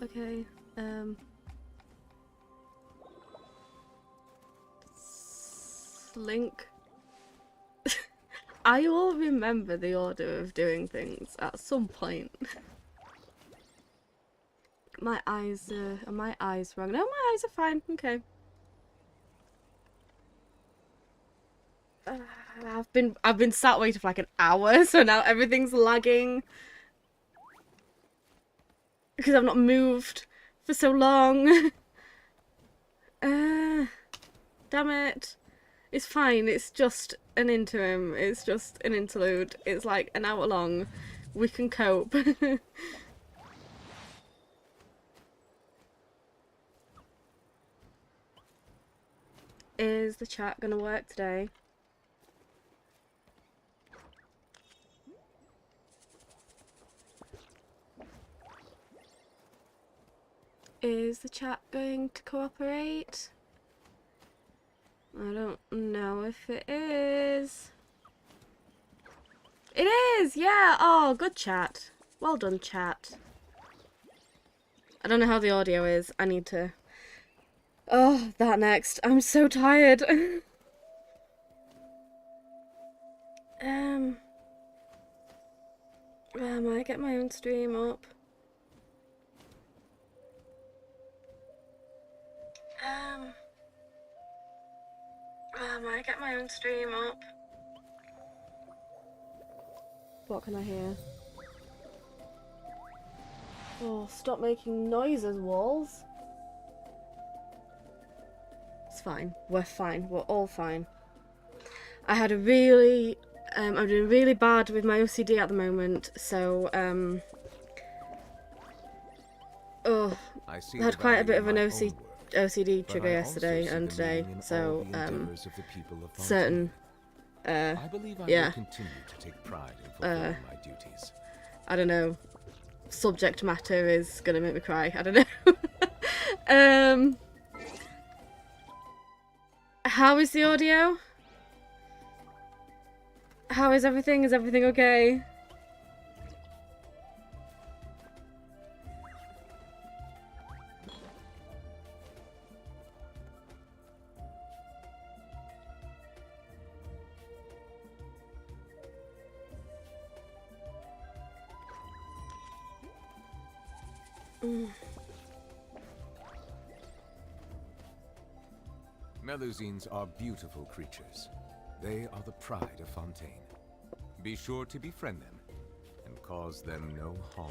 Okay. Link. I will remember the order of doing things at some point. My eyes are my eyes wrong? No, my eyes are fine. Okay. I've been sat waiting for like an hour, so now everything's lagging because I've not moved for so long. Damn it. It's fine. It's just an interim. It's just an interlude. It's like an hour long. We can cope. Is the chat gonna work today? Is the chat going to cooperate? I don't know if it is. It is! Yeah! Oh, good chat. Well done, chat. I don't know how the audio is. I need to... Oh, that next. I'm so tired. I get my own stream up. I get my own stream up. What can I hear? Oh, stop making noises, walls. It's fine. We're fine. We're all fine. I had a really... I'm doing really bad with my OCD at the moment, so, oh, I had quite a bit of an OCD trigger yesterday and today, so, certain, I believe I will continue to take pride in fulfilling my duties. I don't know, subject matter is gonna make me cry, I don't know. How is the audio? How is everything? Is everything okay? Melusines are beautiful creatures. They are the pride of Fontaine. Be sure to befriend them and cause them no harm.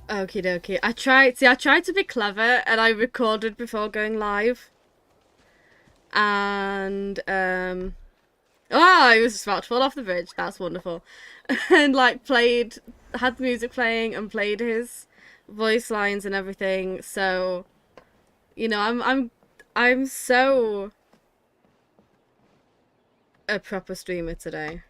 Okie dokie. I tried to be clever and I recorded before going live. And, oh, I was just about to fall off the bridge. That's wonderful. And, like, had the music playing and played his voice lines and everything. So, you know, I'm so a proper streamer today.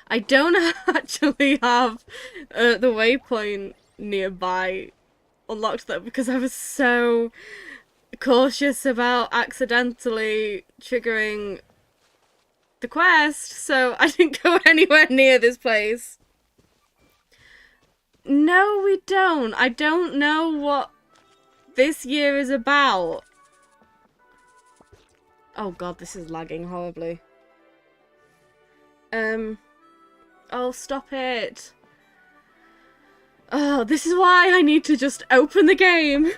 I don't actually have the waypoint nearby unlocked though because I was so cautious about accidentally triggering the quest, so I didn't go anywhere near this place. No, we don't. I don't know what this year is about. Oh god, this is lagging horribly. Oh, stop it. Oh, this is why I need to just open the game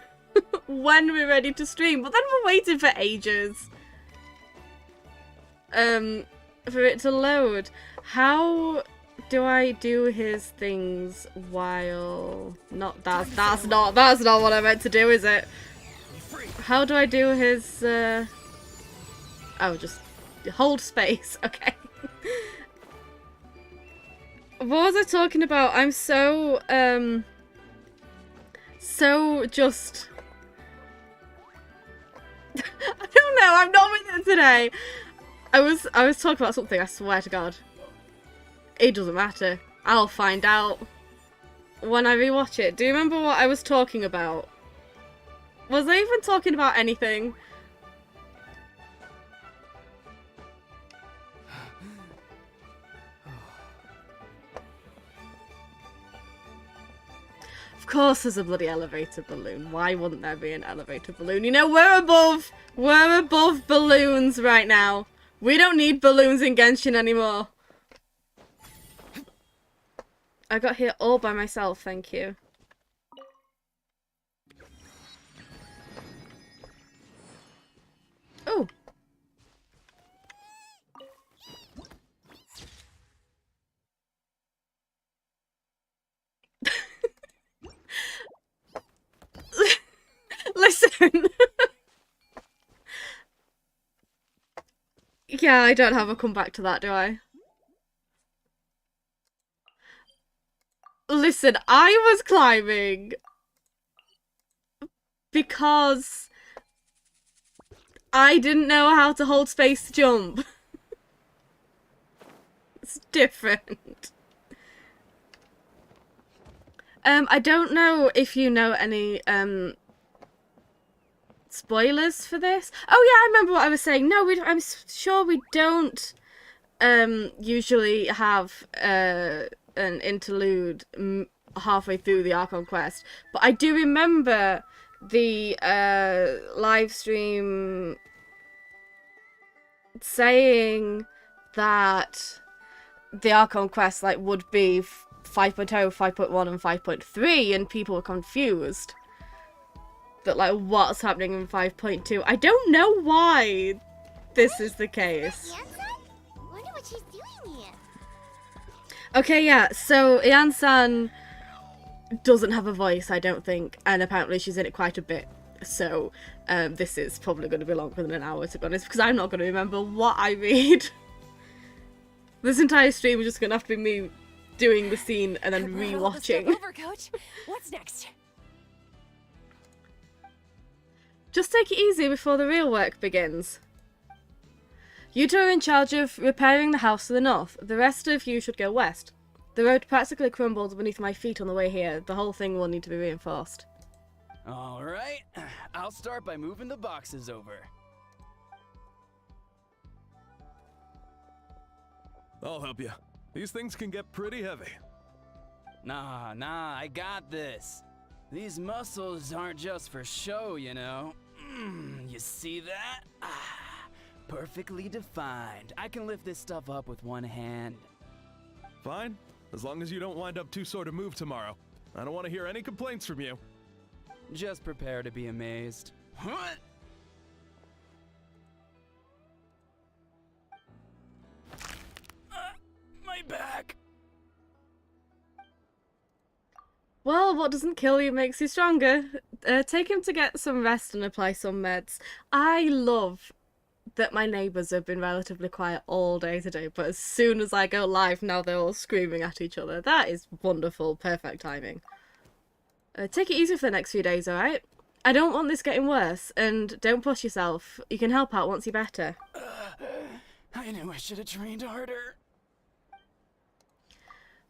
when we're ready to stream. But then we're waiting for ages. For it to load. How do I do his things while not that's not what I meant to do, is it? How do I do his oh, just hold space. Okay. What was I talking about? I'm so just I don't know, I'm not with it today. I was talking about something, I swear to God. It doesn't matter. I'll find out when I rewatch it. Do you remember what I was talking about? Was I even talking about anything? course there's a bloody elevator balloon. Why wouldn't there be an elevator balloon? You know, we're above balloons right now. We don't need balloons in Genshin anymore. I got here all by myself, thank you. Oh. Listen. Yeah, I don't have a comeback to that, do I? Listen, I was climbing because I didn't know how to hold space to jump. It's different. I don't know if you know any spoilers for this. Oh yeah, I remember what I was saying. No, I'm sure we don't usually have an interlude halfway through the Archon quest, but I do remember the live stream saying that the Archon quest like would be 5.0, 5.1 and 5.3, and people were confused that like what's happening in 5.2. I don't know why this is the case. Wonder what she's doing here. Okay, yeah, so Ian-san doesn't have a voice, I don't think, and apparently she's in it quite a bit. So this is probably going to be longer than an hour, to be honest, because I'm not going to remember what I read. This entire stream is just going to have to be me doing the scene and then rewatching. Over, Coach. What's next? Just take it easy before the real work begins. You two are in charge of repairing the house to the north. The rest of you should go west. The road practically crumbled beneath my feet on the way here. The whole thing will need to be reinforced. Alright, I'll start by moving the boxes over. I'll help you. These things can get pretty heavy. Nah, I got this. These muscles aren't just for show, you know. You see that? Perfectly defined. I can lift this stuff up with one hand. Fine, as long as you don't wind up too sore to move tomorrow. I don't want to hear any complaints from you. Just prepare to be amazed. My back. Well, what doesn't kill you makes you stronger. Take him to get some rest and apply some meds. I love that my neighbours have been relatively quiet all day today, but as soon as I go live, now they're all screaming at each other. That is wonderful, perfect timing. Take it easy for the next few days, alright? I don't want this getting worse, and don't push yourself. You can help out once you're better. I knew I should have trained harder.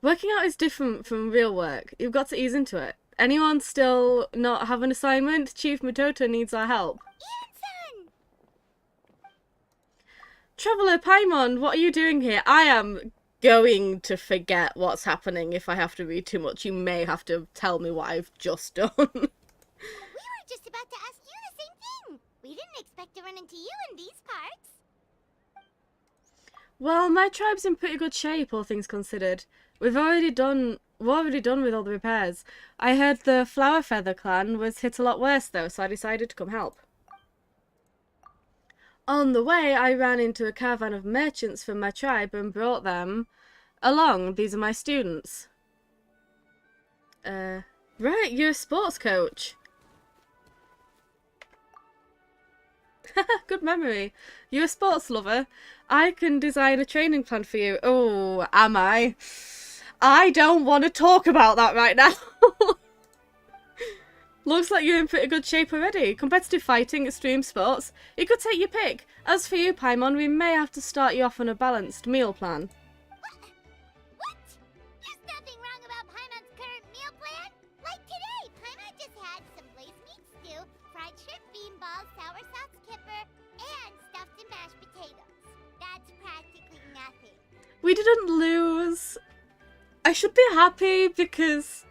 Working out is different from real work. You've got to ease into it. Anyone still not have an assignment? Chief Matoto needs our help. Ian-san! Traveller Paimon, what are you doing here? I am going to forget what's happening if I have to read too much. You may have to tell me what I've just done. We were just about to ask you the same thing. We didn't expect to run into you in these parts. Well, my tribe's in pretty good shape, all things considered. We're already done with all the repairs. I heard the Flower Feather clan was hit a lot worse though, so I decided to come help. On the way, I ran into a caravan of merchants from my tribe and brought them along. These are my students. Right, you're a sports coach. Good memory. You're a sports lover. I can design a training plan for you. Oh, am I? I don't want to talk about that right now. Looks like you're in pretty good shape already. Competitive fighting, extreme sports. You could take your pick. As for you, Paimon, we may have to start you off on a balanced meal plan. What? There's nothing wrong about Paimon's current meal plan. Like today, Paimon just had some glazed meat stew, fried shrimp bean balls, sour sauce kipper, and stuffed and mashed potatoes. That's practically nothing. We didn't lose. I should be happy because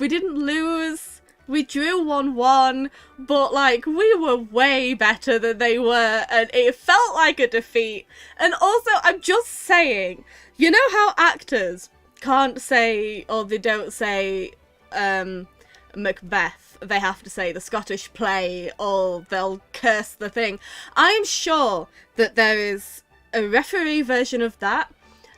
We didn't lose. We drew 1-1, but like we were way better than they were, and it felt like a defeat. And also, I'm just saying, you know how actors can't say, or they don't say Macbeth, they have to say the Scottish play, or they'll curse the thing. I'm sure that there is a referee version of that,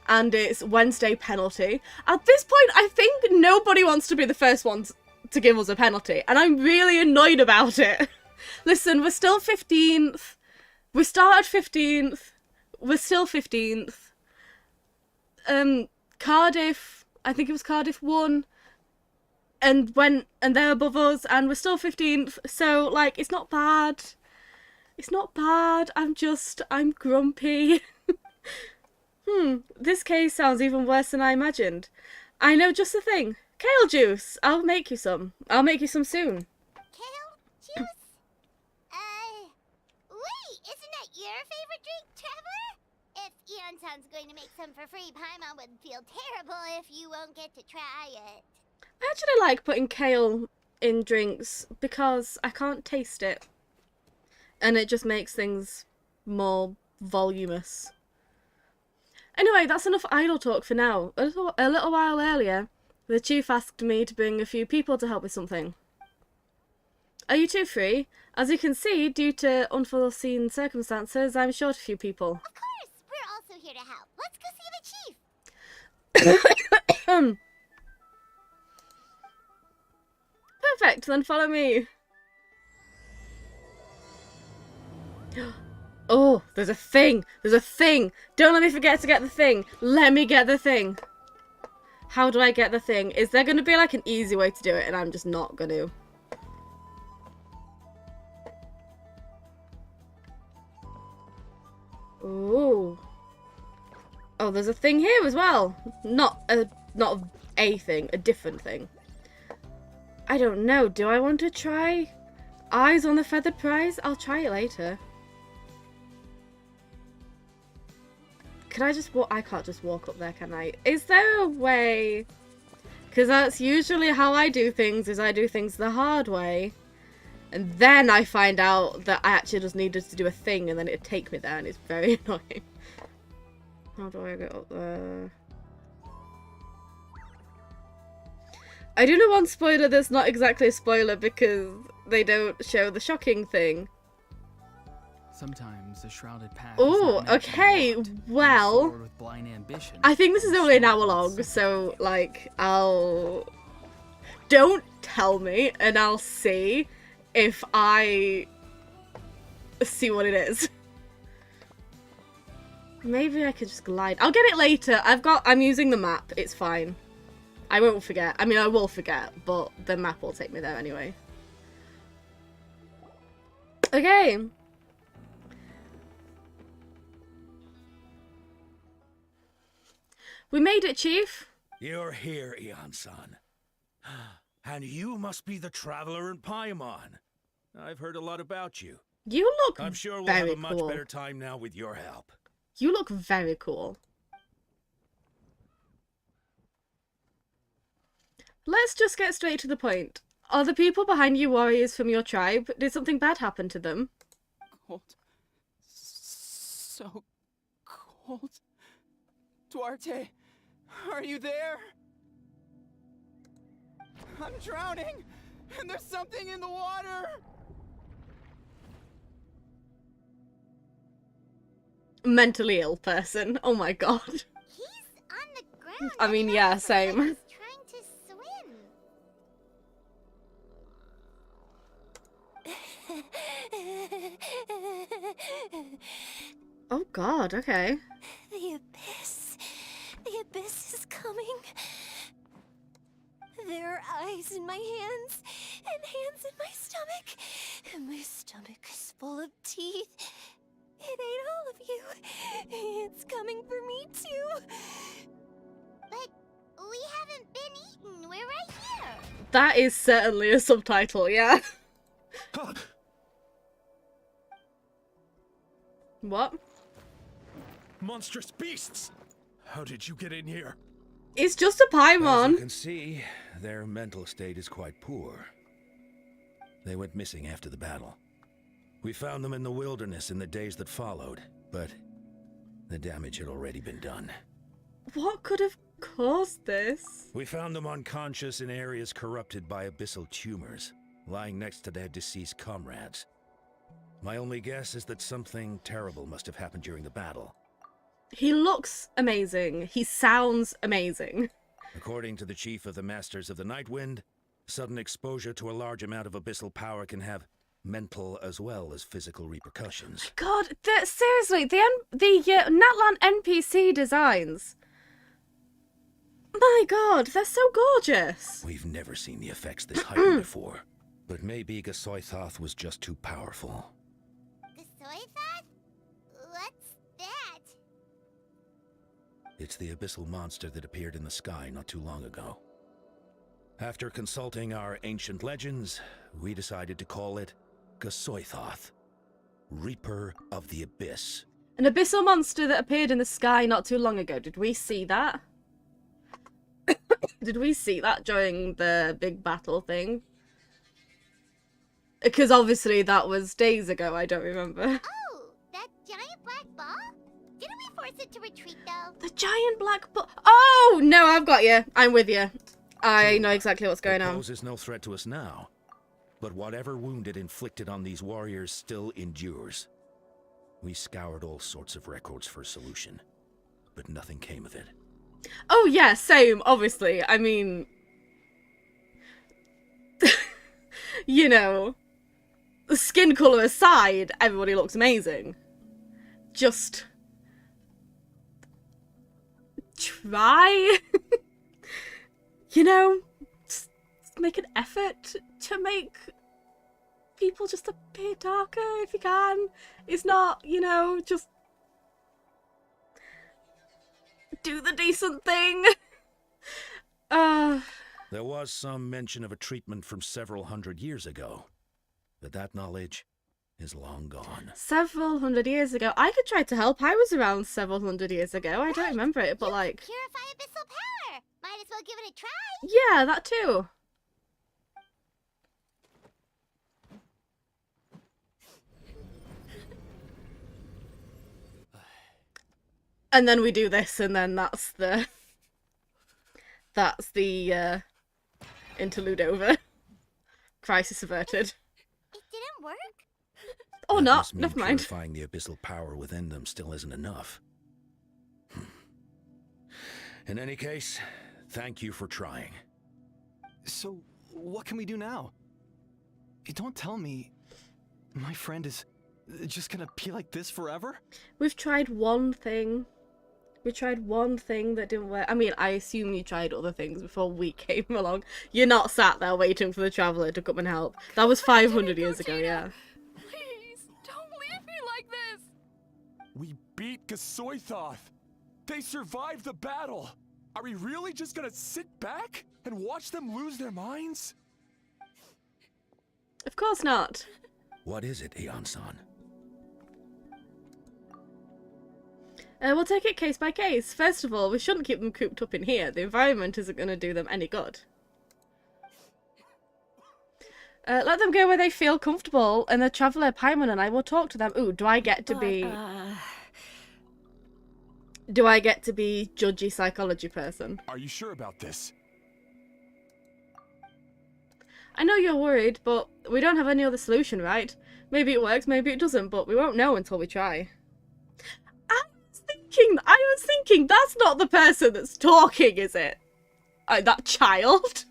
and it's Wednesday penalty. At this point, I think nobody wants to be the first ones to give us a penalty, and I'm really annoyed about it. Listen, we're still 15th. We started 15th. We're still 15th. Cardiff, I think it was Cardiff won, and they're above us, and we're still 15th. So like, it's not bad. It's not bad. I'm grumpy. This case sounds even worse than I imagined. I know just the thing. Kale juice. I'll make you some. I'll make you some soon. Kale juice? Wait, isn't that your favorite drink, Traveler? If Eon-san's going to make some for free, Paimon would feel terrible if you won't get to try it. I actually like putting kale in drinks because I can't taste it. And it just makes things more voluminous. Anyway, that's enough idle talk for now. A little while earlier, the chief asked me to bring a few people to help with something. Are you two free? As you can see, due to unforeseen circumstances, I'm short a few people. Of course, we're also here to help. Let's go see the chief. Perfect, then follow me. Oh, there's a thing! There's a thing! Don't let me forget to get the thing! Let me get the thing! How do I get the thing? Is there going to be like an easy way to do it and I'm just not going to? Ooh. Oh, there's a thing here as well. Not a thing, a different thing. I don't know. Do I want to try Eyes on the Feathered Prize? I'll try it later. Can I just walk? I can't just walk up there, can I? Is there a way? Because that's usually how I do things, is I do things the hard way. And then I find out that I actually just needed to do a thing and then it'd take me there and it's very annoying. How do I get up there? I do know one spoiler that's not exactly a spoiler because they don't show the shocking thing. Sometimes the shrouded path. Oh, okay. Well, I think this is only an hour long, so like don't tell me and I'll see if I see what it is. Maybe I could just glide. I'll get it later. I'm using the map. It's fine. I won't forget. I mean, I will forget, but the map will take me there anyway. Okay. We made it, Chief. You're here, Eon-san. And you must be the traveler in Paimon. I've heard a lot about you. You look I'm sure we'll very have a much cool. better time now with your help. You look very cool. Let's just get straight to the point. Are the people behind you warriors from your tribe? Did something bad happen to them? Cold. So cold. Duarte, are you there? I'm drowning, and there's something in the water. Mentally ill person. Oh my god. He's on the ground. I mean, yeah, same. He's trying to swim. Oh god, okay. The abyss. The abyss is coming. There are eyes in my hands, and hands in my stomach. And my stomach is full of teeth. It ate all of you. It's coming for me too. But we haven't been eaten. We're right here. That is certainly a subtitle, yeah. What? Monstrous beasts! How did you get in here? It's just a As you Paimon. can see, their mental state is quite poor. They went missing after the battle. We found them in the wilderness in the days that followed, but the damage had already been done. What could have caused this? We found them unconscious in areas corrupted by abyssal tumors, lying next to their deceased comrades. My only guess is that something terrible must have happened during the battle. He looks amazing. He sounds amazing. According to the chief of the Masters of the Nightwind, sudden exposure to a large amount of abyssal power can have mental as well as physical repercussions. God, seriously, the Natlan NPC designs. My God, they're so gorgeous. We've never seen the effects this heightened before, but maybe Gasoithoth was just too powerful. Gasoithoth? What's that? It's the abyssal monster that appeared in the sky not too long ago. After consulting our ancient legends, we decided to call it Gasoithoth, Reaper of the Abyss. An abyssal monster that appeared in the sky not too long ago. Did we see that? Did we see that during the big battle thing? Because obviously that was days ago, I don't remember. Oh, that giant black ball? Didn't we force it to retreat, though? The giant black ball. Oh, no, I've got you. I'm with you. I know exactly what's going It on. poses no threat to us now, but whatever wound it inflicted on these warriors still endures. We scoured all sorts of records for a solution, but nothing came of it. Oh, yeah, same, obviously. I mean... you know... The skin colour aside, everybody looks amazing. Just... try... you know... Just make an effort to make people just a bit darker if you can. It's not, you know, just... do the decent thing. There was some mention of a treatment from several hundred years ago, but that knowledge is long gone. Several hundred years ago. I could try to help. I was around several hundred years ago. I don't remember it, but like... Purify abyssal power! Might as well give it a try! yeah, that too. And then we do this, and then that's the interlude over. Crisis averted. It didn't work? Or That not. must mean Never mind. Purifying the abyssal power within them still isn't enough. In any case, thank you for trying. So, what can we do now? Don't tell me my friend is just gonna be like this forever? We've tried one thing. We tried one thing that didn't work. I mean, I assume you tried other things before we came along. You're not sat there waiting for the Traveler to come and help. That was 500 years ago, yeah. Please, don't leave me like this! We beat Gasoithoth. They survived the battle. Are we really just gonna sit back and watch them lose their minds? Of course not. What is it, Aeon-san? We'll take it case by case. First of all, we shouldn't keep them cooped up in here. The environment isn't going to do them any good. Let them go where they feel comfortable, and the Traveller, Paimon, and I will talk to them. Ooh, do I get to be... do I get to be judgy psychology person? Are you sure about this? I know you're worried, but we don't have any other solution, right? Maybe it works, maybe it doesn't, but we won't know until we try. I was thinking, that's not the person that's talking, is it? That child?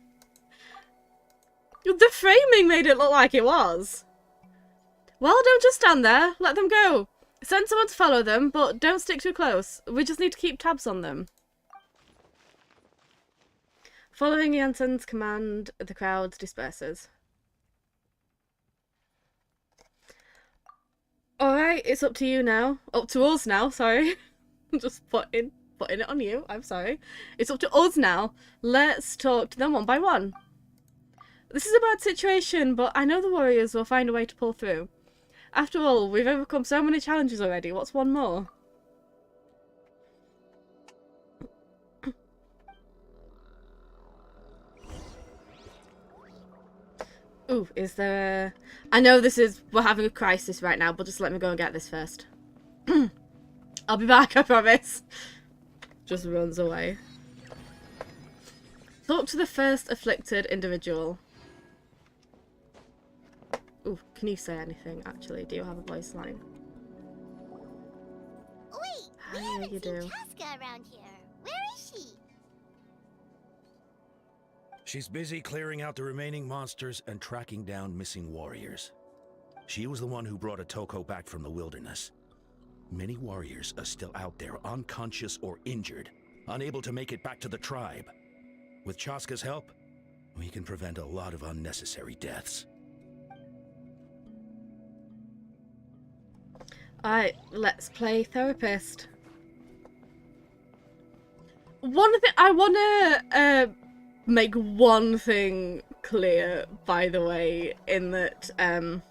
The framing made it look like it was. Well, don't just stand there. Let them go. Send someone to follow them, but don't stick too close. We just need to keep tabs on them. Following Janssen's command, the crowd disperses. Alright, it's up to you now. Up to us now, sorry. Just putting it on you. I'm sorry. It's up to us now. Let's talk to them one by one. This is a bad situation, but I know the warriors will find a way to pull through. After all, we've overcome so many challenges already. What's one more? Ooh, is there I know we're having a crisis right now, but just let me go and get this first. I'll be back, I promise. Just runs away. Talk to the first afflicted individual. Ooh, can you say anything, actually? Do you have a voice line? Wait, we Yeah, haven't you seen do. Casca around here. Where is she? She's busy clearing out the remaining monsters and tracking down missing warriors. She was the one who brought Atoko back from the wilderness. Many warriors are still out there, unconscious or injured, unable to make it back to the tribe. With Chaska's help, we can prevent a lot of unnecessary deaths. Alright, let's play therapist. One thing I wanna make one thing clear, by the way, in that I'm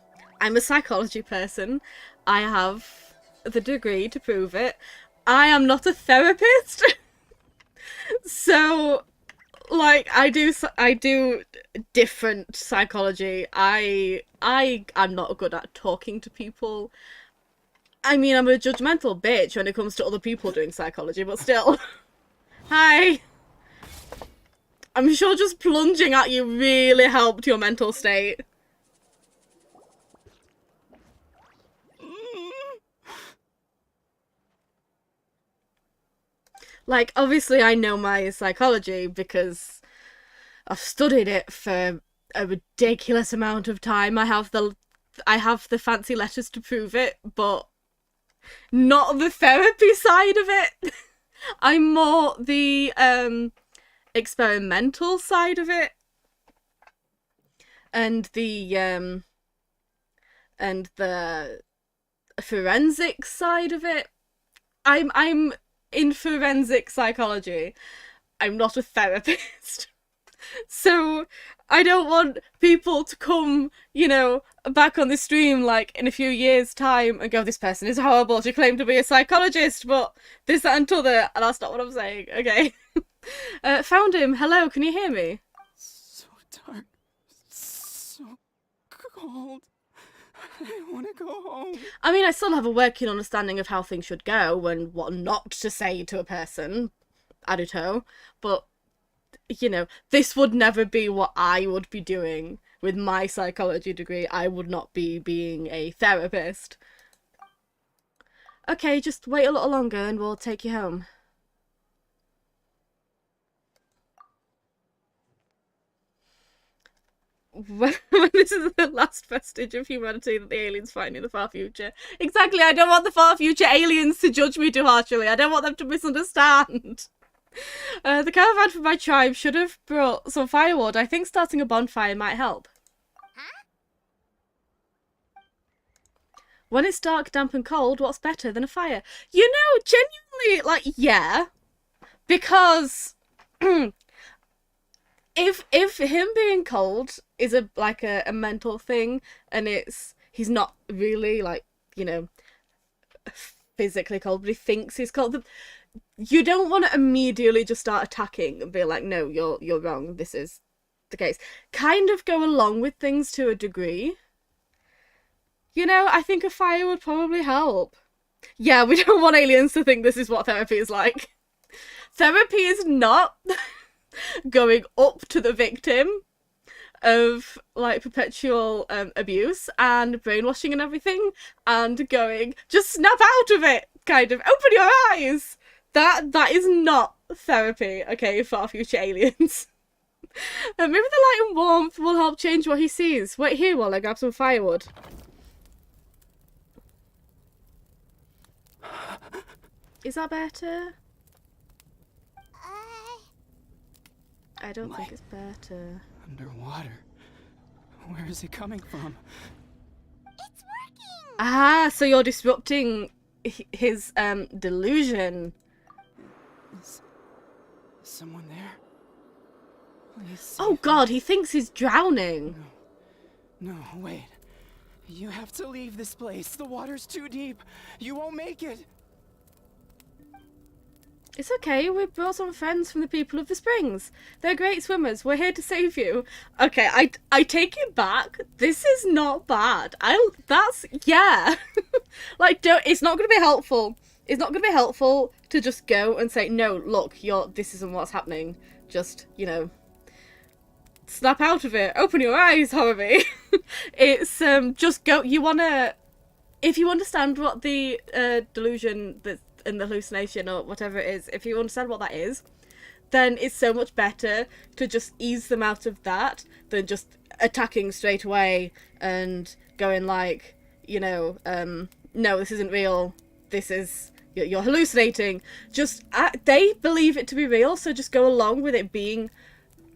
a psychology person. I have the degree to prove it. I am not a therapist. So, like, I do different psychology. I am not good at talking to people. I mean, I'm a judgmental bitch when it comes to other people doing psychology, but still. Hi. I'm sure just plunging at you really helped your mental state. Like, obviously I know my psychology because I've studied it for a ridiculous amount of time. I have the fancy letters to prove it, but not the therapy side of it. I'm more the experimental side of it. And the forensic side of it. I'm in forensic psychology. I'm not a therapist. So I don't want people to come, you know, back on the stream like in a few years' time and go, this person is horrible, she claimed to be a psychologist, but this, that and t'other. And that's not what I'm saying, okay? Found him. Hello, can you hear me? So dark. So cold. I want to go home. I mean, I still have a working understanding of how things should go and what not to say to a person. Adito. But, you know, this would never be what I would be doing with my psychology degree. I would not be being a therapist. Okay, just wait a little longer and we'll take you home. When this is the last vestige of humanity that the aliens find in the far future. Exactly, I don't want the far future aliens to judge me too harshly. I don't want them to misunderstand. The caravan from my tribe should have brought some firewood. I think starting a bonfire might help. Huh? When it's dark, damp and cold, what's better than a fire? You know, genuinely, like, yeah. Because if him being cold is a mental thing and he's not really, like, you know, physically cold, but he thinks he's cold, you don't want to immediately just start attacking and be like, no, you're wrong, this is the case. Kind of go along with things to a degree. You know, I think a fire would probably help. Yeah, we don't want aliens to think this is what therapy is like. Therapy is not going up to the victim of, like, perpetual abuse and brainwashing and everything and going, just snap out of it, kind of, open your eyes. That is not therapy, okay, for our future aliens. Maybe the light and warmth will help change what he sees. Wait here while I grab some firewood. Is that better? I don't think it's better. Underwater. Where is it coming from? It's working! Ah, so you're disrupting his delusion. Is someone there? Please save Oh me. god, he thinks he's drowning. No, wait. You have to leave this place. The water's too deep. You won't make it. It's okay, we brought some friends from the people of the springs. They're great swimmers. We're here to save you. Okay, I take it back. This is not bad. Yeah. Like, it's not going to be helpful. It's not going to be helpful to just go and say, no, look, this isn't what's happening. Just, snap out of it. Open your eyes, Horby. It's, just go, if you understand what the delusion that's in the hallucination or whatever it is, if you understand what that is, then it's so much better to just ease them out of that than just attacking straight away and going like, no, this isn't real. This is, you're hallucinating. Just, they believe it to be real, so just go along with it being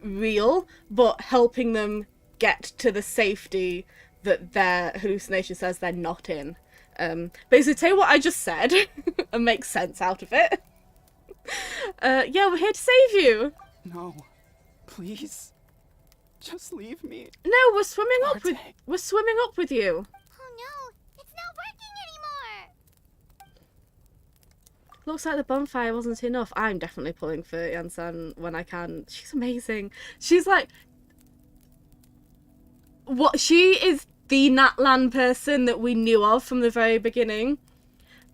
real, but helping them get to the safety that their hallucination says they're not in. Basically take what I just said and make sense out of it. Yeah, we're here to save you. No, please, just leave me. No, we're swimming up with you. Oh no, it's not working anymore! Looks like the bonfire wasn't enough. I'm definitely pulling for Yansan when I can. She's amazing. She's like, she is the Natlan person that we knew of from the very beginning.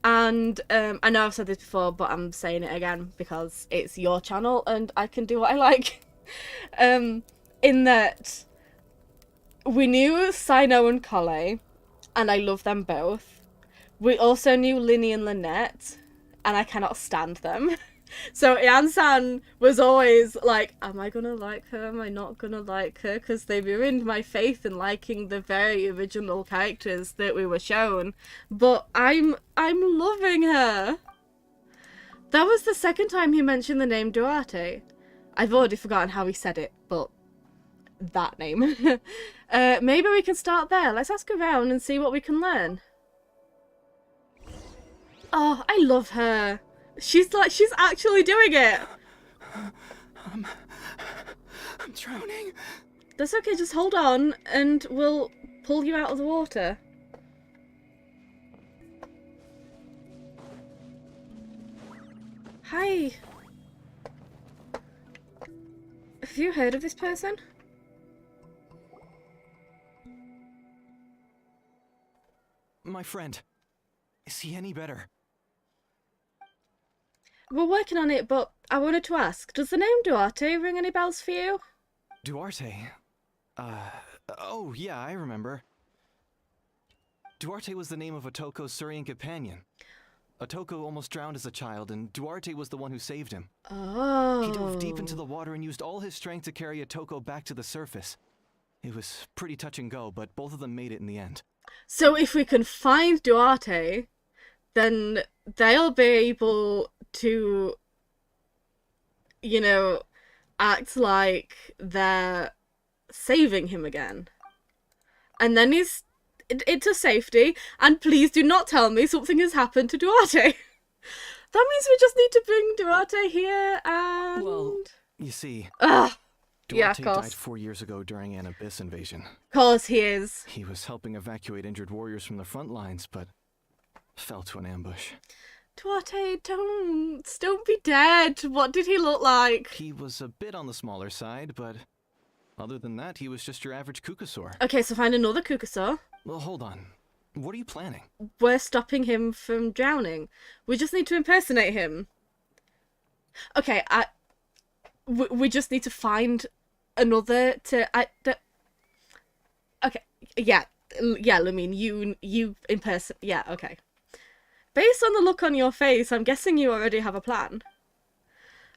And I know I've said this before, but I'm saying it again because it's your channel and I can do what I like. In that we knew Sino and Kole, and I love them both. We also knew Linny and Lynette, and I cannot stand them. So Yansan was always like, am I gonna like her? Am I not gonna like her? Because they ruined my faith in liking the very original characters that we were shown. But I'm loving her. That was the second time he mentioned the name Duarte. I've already forgotten how he said it, but that name. Maybe we can start there. Let's ask around and see what we can learn. Oh, I love her. She's actually doing it. I'm drowning. That's okay, just hold on and we'll pull you out of the water. Hi. Have you heard of this person? My friend. Is he any better? We're working on it, but I wanted to ask, does the name Duarte ring any bells for you? Duarte? Oh yeah, I remember. Duarte was the name of Otoko's Surian companion. Otoko almost drowned as a child, and Duarte was the one who saved him. Oh. He dove deep into the water and used all his strength to carry Otoko back to the surface. It was pretty touch and go, but both of them made it in the end. So if we can find Duarte, then they'll be able to, act like they're saving him again. And then it's a safety, and please do not tell me something has happened to Duarte. That means we just need to bring Duarte here and... Well, you see, Ugh. Duarte Yeah, of course. died 4 years ago during an Abyss invasion. Of course he is. He was helping evacuate injured warriors from the front lines, but fell to an ambush. Duarte, don't be dead. What did he look like? He was a bit on the smaller side, but other than that, he was just your average Kukasaur. Okay, so find another Kukasaur. Well, hold on. What are you planning? We're stopping him from drowning. We just need to impersonate him. Okay, we just need to find another to... Okay, yeah, Lumine, you impersonate... Yeah, okay. Based on the look on your face, I'm guessing you already have a plan.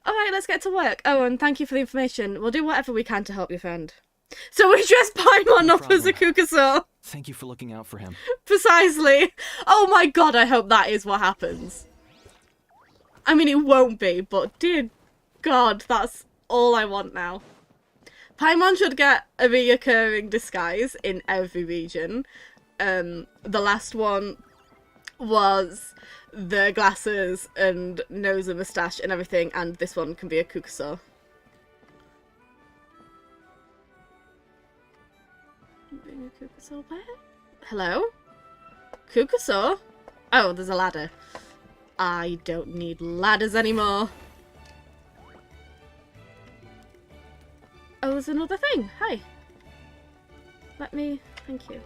Alright, let's get to work. Oh, and thank you for the information. We'll do whatever we can to help your friend. So we dress Paimon up as a Kukasaur. Thank you for looking out for him. Precisely. Oh my god, I hope that is what happens. I mean, it won't be, but dear god, that's all I want now. Paimon should get a reoccurring disguise in every region. The last one was the glasses and nose and moustache and everything, and this one can be a Kukasaur. Hello? Kukasaur? Oh, there's a ladder. I don't need ladders anymore. Oh, there's another thing. Hi. Let me... Thank you.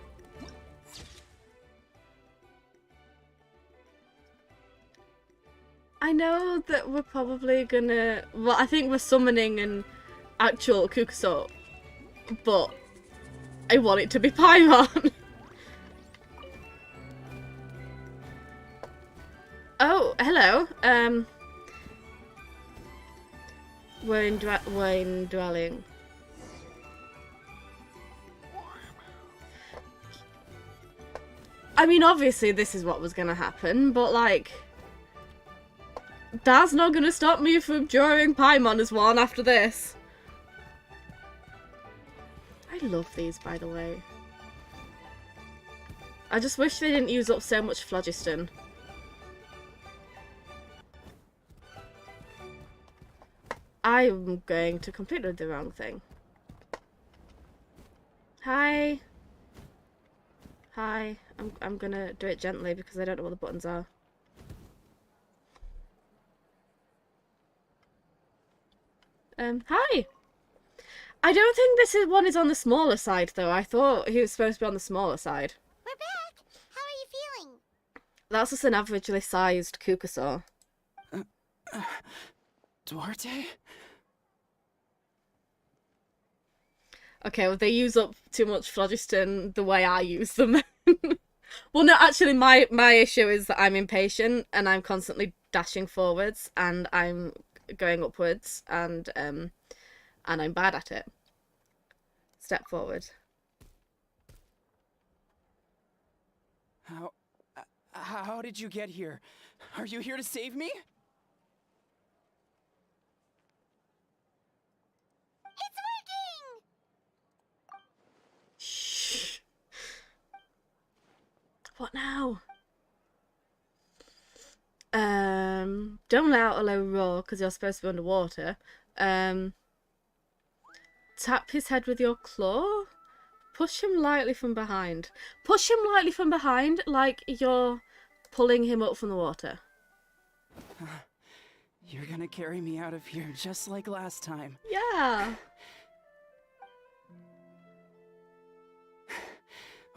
I know that we're probably gonna... Well, I think we're summoning an actual Kukuso, but I want it to be Paimon. Oh, hello. We're in dwelling. I mean, obviously this is what was gonna happen, but like, that's not gonna stop me from drawing Paimon as one after this. I love these, by the way. I just wish they didn't use up so much phlogiston. I'm going to completely do the wrong thing. Hi. Hi. I'm gonna do it gently because I don't know what the buttons are. Hi. I don't think this one is on the smaller side though. I thought he was supposed to be on the smaller side. We're back. How are you feeling? That's just an averagely sized Kukuso. Duarte? Okay, well they use up too much phlogiston the way I use them. Well, no, actually my issue is that I'm impatient and I'm constantly dashing forwards and I'm going upwards and I'm bad at it. Step forward. How did you get here? Are you here to save me? It's working! Shh. What now? Don't let out a low roar because you're supposed to be underwater. Tap his head with your claw. Push him lightly from behind. Push him lightly from behind like you're pulling him up from the water. You're gonna carry me out of here just like last time. Yeah.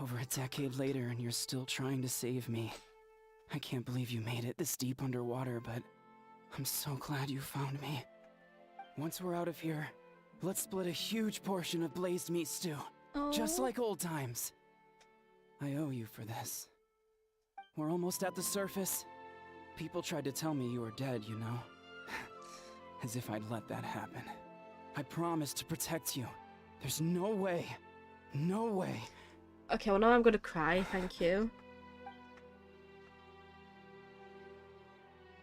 Over a decade later and you're still trying to save me. I can't believe you made it this deep underwater, but I'm so glad you found me. Once we're out of here, let's split a huge portion of blazed meat stew. Just like old times. I owe you for this. We're almost at the surface. People tried to tell me you were dead, you know. As if I'd let that happen. I promised to protect you. There's no way. No way. Okay, well now I'm gonna cry, thank you.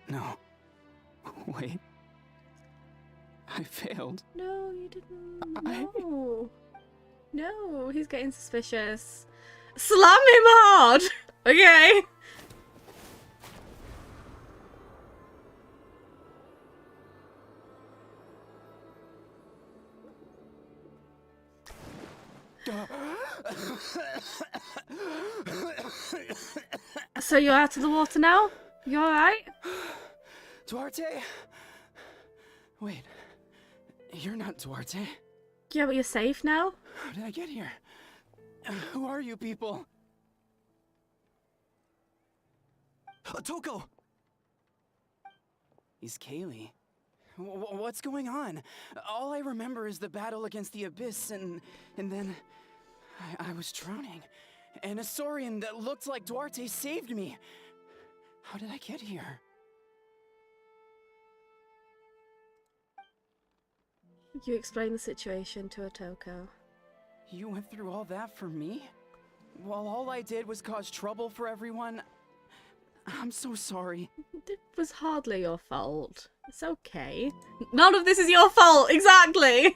No. Wait. I failed. No, you didn't. No. No, he's getting suspicious. Slam him hard! Okay. So you're out of the water now? You alright? Duarte? Wait. You're not Duarte. Yeah, but you're safe now? How did I get here? Who are you people? Toko! He's Kaylee. What's going on? All I remember is the battle against the Abyss and then I was drowning. And a Saurian that looked like Duarte saved me. How did I get here? You explained the situation to Otoko. You went through all that for me? While all I did was cause trouble for everyone? I'm so sorry. It was hardly your fault. It's okay. None of this is your fault, exactly!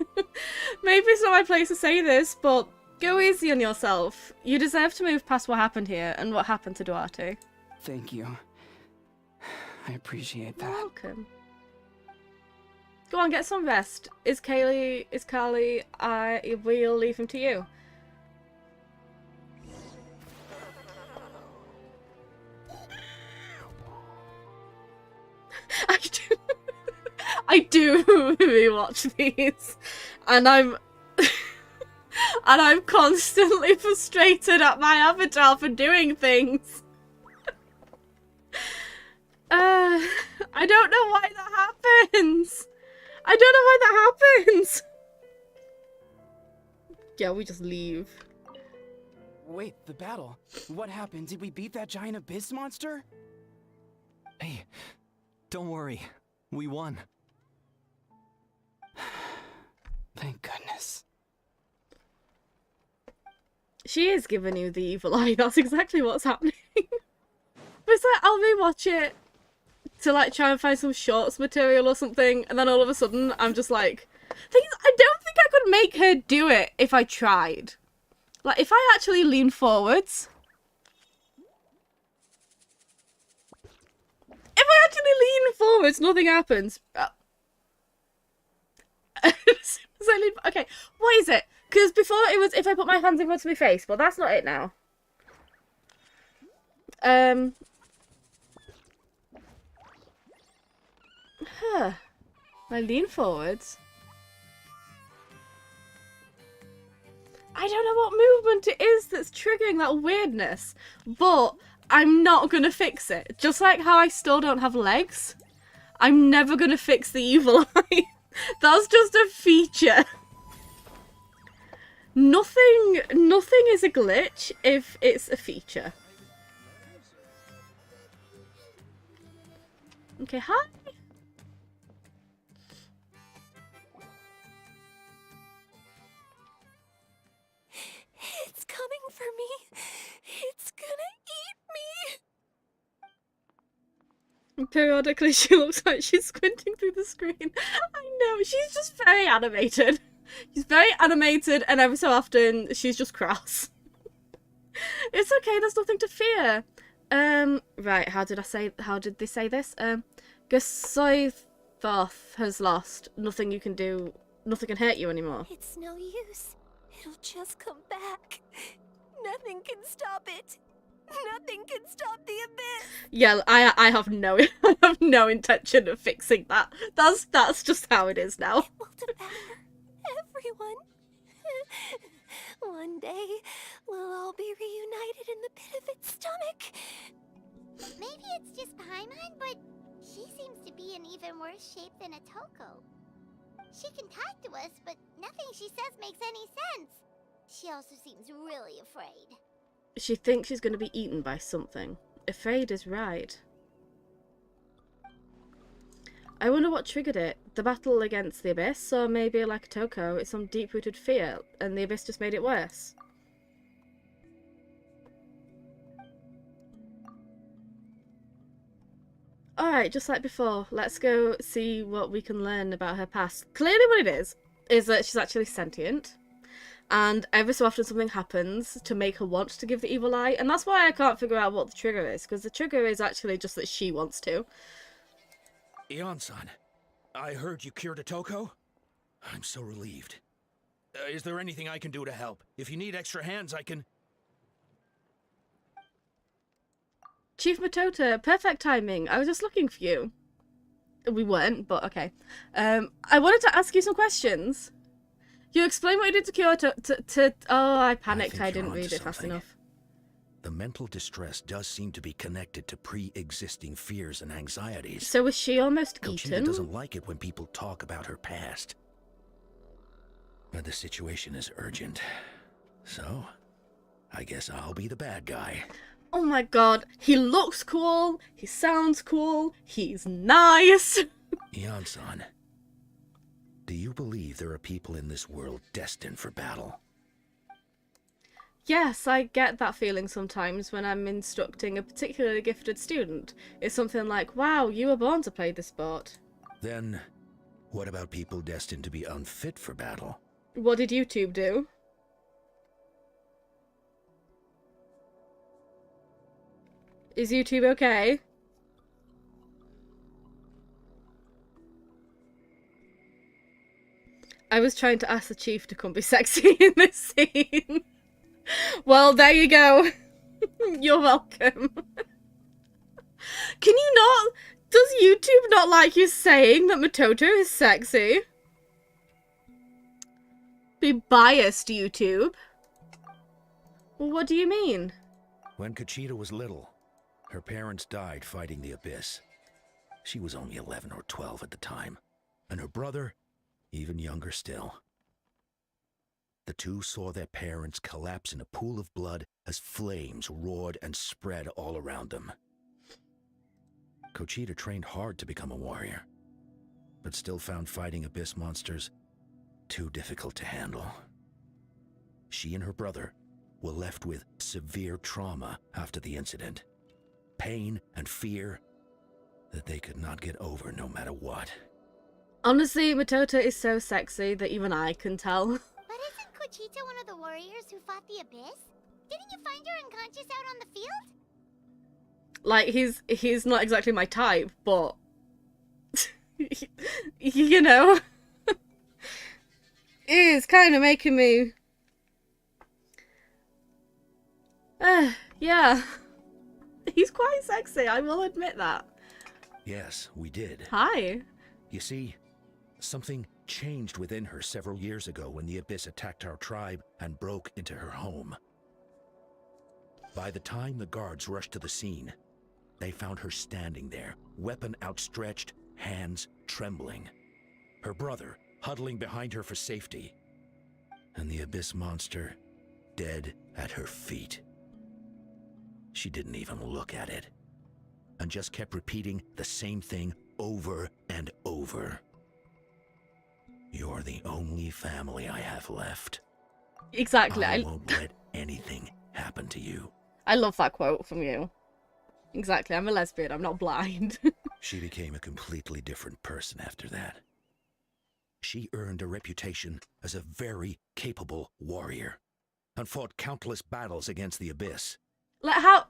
Maybe it's not my place to say this, but go easy on yourself. You deserve to move past what happened here and what happened to Duarte. Thank you. I appreciate that. You're welcome. Go on, get some rest. Is Carly, we'll leave him to you. I do rewatch these, and I'm constantly frustrated at my avatar for doing things. I don't know why that happens. I don't know why that happens. Yeah, we just leave. Wait, the battle. What happened? Did we beat that giant abyss monster? Hey, don't worry. We won. Thank goodness. She is giving you the evil eye. That's exactly what's happening. But it's like, I'll rewatch it to like try and find some shorts material or something, and then all of a sudden I'm just like, I don't think I could make her do it if I tried. Like, if I actually lean forwards. If I actually lean forwards, nothing happens. Okay, what is it? Because before it was if I put my hands in front of my face, but that's not it now. I lean forwards. I don't know what movement it is that's triggering that weirdness, but I'm not gonna fix it. Just like how I still don't have legs, I'm never gonna fix the evil eye. That's just a feature. Nothing is a glitch if it's a feature. Okay, hi. It's coming for me. It's gonna eat me. Periodically she looks like she's squinting through the screen. I know, she's just very animated. She's very animated, and every so often she's just cross. It's okay, there's nothing to fear. Right, how did they say this? Gasoithoth has lost. Nothing you can do, nothing can hurt you anymore. It's no use. It'll just come back. Nothing can stop it. Nothing can stop the abyss. Yeah, I have no I have no intention of fixing that. That's just how it is now. It will devour everyone. One day, we'll all be reunited in the pit of its stomach. Maybe it's just Paimon, but she seems to be in even worse shape than a Toko. She can talk to us, but nothing she says makes any sense. She also seems really afraid. She thinks she's going to be eaten by something. Afraid is right. I wonder what triggered it. The battle against the Abyss, or maybe like a Toko, it's some deep-rooted fear, and the Abyss just made it worse. Alright, just like before, let's go see what we can learn about her past. Clearly what it is that she's actually sentient, and every so often something happens to make her want to give the evil eye, and that's why I can't figure out what the trigger is, because the trigger is actually just that she wants to. Ion-san, I heard you cured a Toko? I'm so relieved. Is there anything I can do to help? If you need extra hands, I can... Chief Matota, perfect timing. I was just looking for you. We weren't, but okay. I wanted to ask you some questions. You explained what you did to Kyoto Oh, I panicked. I didn't read it fast enough. The mental distress does seem to be connected to pre-existing fears and anxieties. So was she almost Conchita eaten? doesn't like it when people talk about her past. But the situation is urgent. So, I guess I'll be the bad guy. Oh my god, he looks cool, he sounds cool, he's nice. Ion-san, do you believe there are people in this world destined for battle? Yes, I get that feeling sometimes when I'm instructing a particularly gifted student. It's something like, wow, you were born to play this sport. Then, what about people destined to be unfit for battle? What did YouTube do? Is YouTube okay? I was trying to ask the chief to come be sexy in this scene. Well, there you go. You're welcome. Can you not Does YouTube not like you saying that Matoto is sexy? Be biased, YouTube. Well, what do you mean? When Conchita was little, her parents died fighting the Abyss. She was only 11 or 12 at the time, and her brother, even younger still. The two saw their parents collapse in a pool of blood as flames roared and spread all around them. Conchita trained hard to become a warrior, but still found fighting Abyss monsters too difficult to handle. She and her brother were left with severe trauma after the incident. Pain and fear that they could not get over no matter what. Honestly, Matoto is so sexy that even I can tell. But isn't Conchita one of the warriors who fought the Abyss? Didn't you find her unconscious out on the field? Like, he's not exactly my type, but... you know... It's kind of making me... yeah. He's quite sexy, I will admit that. Yes, we did. Hi. You see, something changed within her several years ago when the Abyss attacked our tribe and broke into her home. By the time the guards rushed to the scene, they found her standing there, weapon outstretched, hands trembling. Her brother huddling behind her for safety, and the Abyss monster dead at her feet. She didn't even look at it, and just kept repeating the same thing over and over. You're the only family I have left. Exactly. I won't let anything happen to you. I love that quote from you. Exactly, I'm a lesbian, I'm not blind. She became a completely different person after that. She earned a reputation as a very capable warrior, and fought countless battles against the Abyss. Like, how...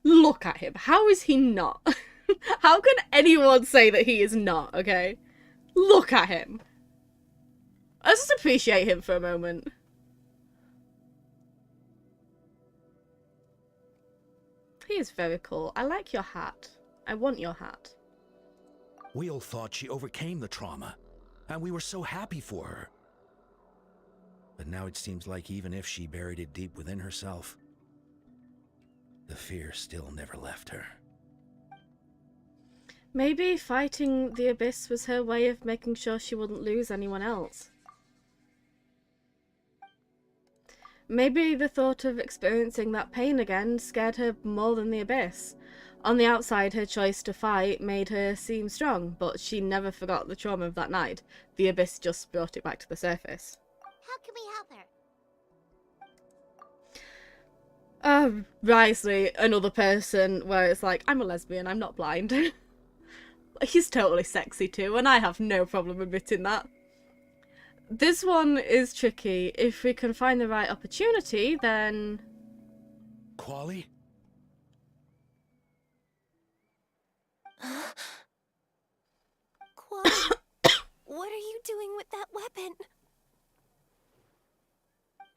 look at him. How is he not? How can anyone say that he is not, okay? Look at him. Let's just appreciate him for a moment. He is very cool. I like your hat. I want your hat. We all thought she overcame the trauma, and we were so happy for her. But now it seems like even if she buried it deep within herself, the fear still never left her. Maybe fighting the Abyss was her way of making sure she wouldn't lose anyone else. Maybe the thought of experiencing that pain again scared her more than the Abyss. On the outside, her choice to fight made her seem strong, but she never forgot the trauma of that night. The Abyss just brought it back to the surface. How can we help her? Risley, another person where it's like, I'm a lesbian, I'm not blind. He's totally sexy too, and I have no problem admitting that. This one is tricky. If we can find the right opportunity, then... Quali? Quali, what are you doing with that weapon?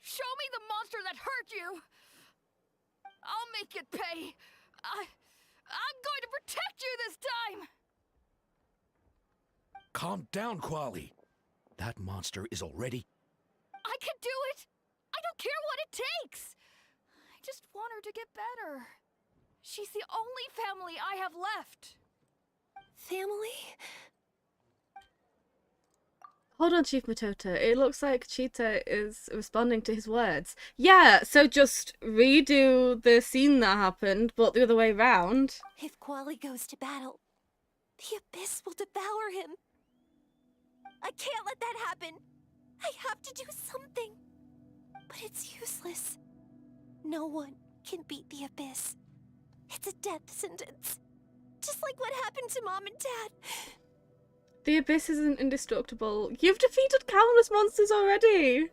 Show me the monster that hurt you! I'll make it pay! I'm going to protect you this time! Calm down, Quali. That monster is already... I can do it! I don't care what it takes! I just want her to get better. She's the only family I have left. Family? Hold on, Chief Matoto. It looks like Cheetah is responding to his words. Yeah, so just redo the scene that happened, but the other way round. If Quali goes to battle, the Abyss will devour him. I can't let that happen. I have to do something. But it's useless. No one can beat the Abyss. It's a death sentence. Just like what happened to Mom and Dad. The Abyss isn't indestructible. You've defeated countless monsters already.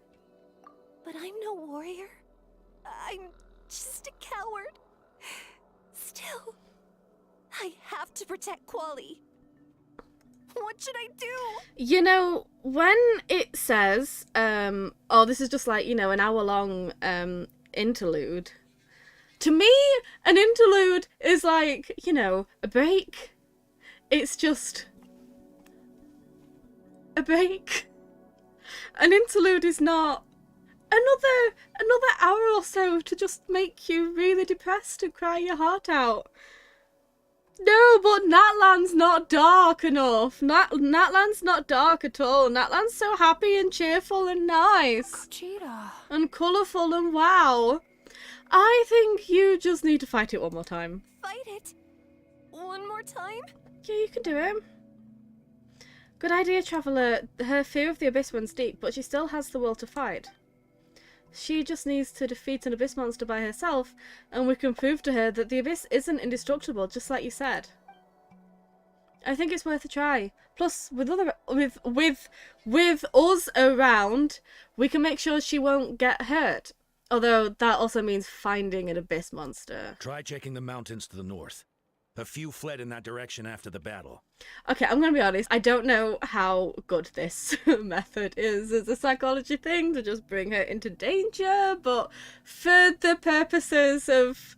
But I'm no warrior. I'm just a coward. Still, I have to protect Quali. What should I do? You know, when it says, oh, this is just like, you know, an hour-long interlude. To me, an interlude is like, you know, a break It's just a break. An interlude is not another hour or so to just make you really depressed and cry your heart out. No, but Natlan's not dark enough. Natlan's not dark at all. Natlan's so happy and cheerful and nice. Cheetah. And colourful and wow. I think you just need to fight it one more time. Fight it? One more time? Yeah, you can do it. Good idea, Traveller. Her fear of the Abyss runs deep, but she still has the will to fight. She just needs to defeat an Abyss monster by herself, and we can prove to her that the Abyss isn't indestructible, just like you said. I think it's worth a try. Plus, with us around, we can make sure she won't get hurt. Although that also means finding an Abyss monster. Try checking the mountains to the north. A few fled in that direction after the battle. Okay, I'm going to be honest. I don't know how good this method is as a psychology thing to just bring her into danger, but for the purposes of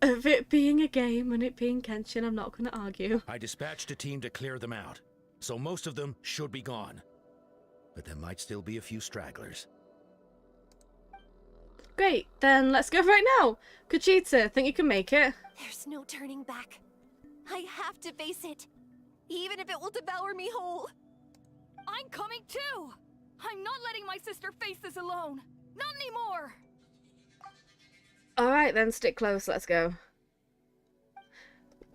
it being a game and it being Genshin, I'm not going to argue. I dispatched a team to clear them out, so most of them should be gone. But there might still be a few stragglers. Great, then let's go right now. Kuchita, think you can make it? There's no turning back. I have to face it, even if it will devour me whole. I'm coming too! I'm not letting my sister face this alone. Not anymore! Alright then, stick close, let's go.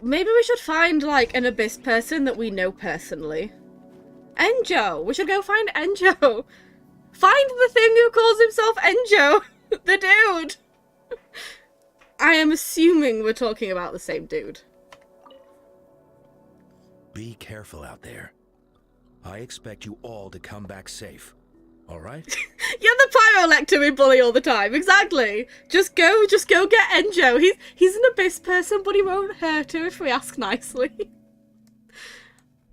Maybe we should find, like, an Abyss person that we know personally. Enjo! We should go find Enjo! Find the thing who calls himself Enjo! The dude! I am assuming we're talking about the same dude. Be careful out there. I expect you all to come back safe. Alright? You're the Pyrolector we bully all the time, exactly! Just go get Enjo. He's an Abyss person, but he won't hurt her if we ask nicely.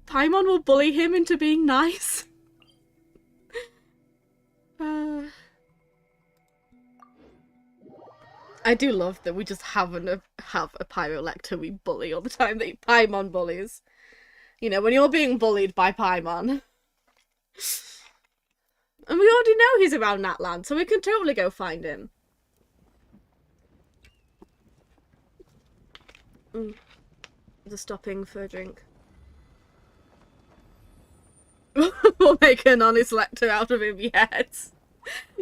Paimon will bully him into being nice. I do love that we just have a Pyrolector we bully all the time that Paimon bullies. You know, when you're being bullied by Paimon. And we already know he's around Natland, so we can totally go find him. Just stopping for a drink. We'll make an honest lector out of him yet.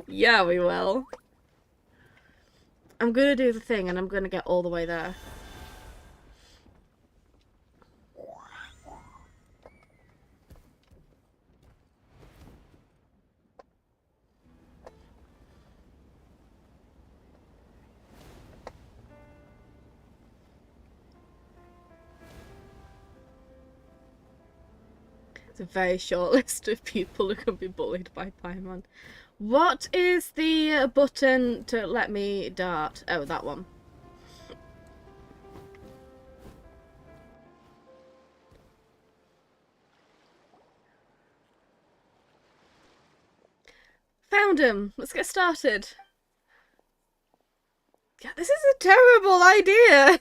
Yeah, we will. I'm gonna do the thing and I'm gonna get all the way there. It's a very short list of people who can be bullied by Paimon. What is the button to let me dart? Oh, that one. Found him. Let's get started. Yeah, this is a terrible idea.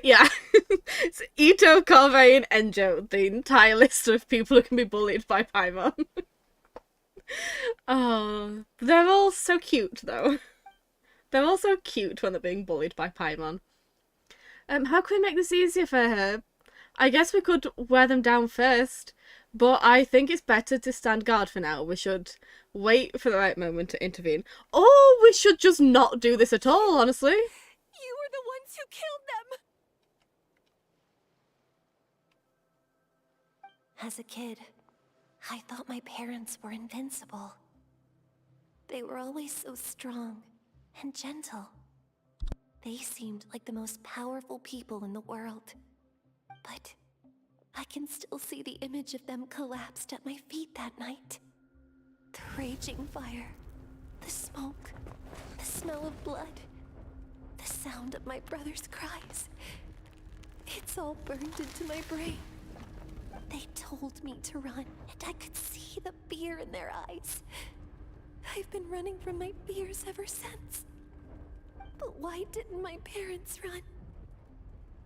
Yeah, it's Ito, Corvée, and Enjo, the entire list of people who can be bullied by Paimon. Oh, they're all so cute, though. They're all so cute when they're being bullied by Paimon. How can we make this easier for her? I guess we could wear them down first, but I think it's better to stand guard for now. We should wait for the right moment to intervene. Or we should just not do this at all, honestly. You were the ones who killed them! As a kid, I thought my parents were invincible. They were always so strong and gentle. They seemed like the most powerful people in the world. But I can still see the image of them collapsed at my feet that night. The raging fire, the smoke, the smell of blood, the sound of my brother's cries. It's all burned into my brain. They told me to run, and I could see the fear in their eyes. I've been running from my fears ever since. But why didn't my parents run?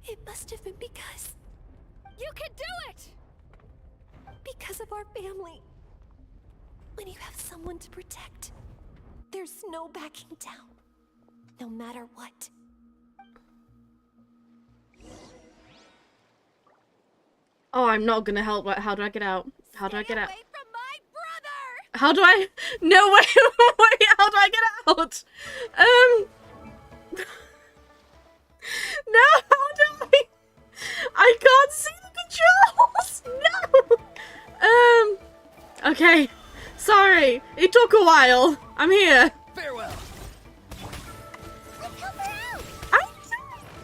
It must have been because... You can do it! Because of our family. When you have someone to protect, there's no backing down. No matter what. Oh, I'm not gonna help. How do I get out? How do I get out? Stay away from my brother! How do I? No, wait, wait, how do I get out? No, how do I? I can't see the controls! No! Okay. Sorry, it took a while. I'm here. Farewell. Let's help her out!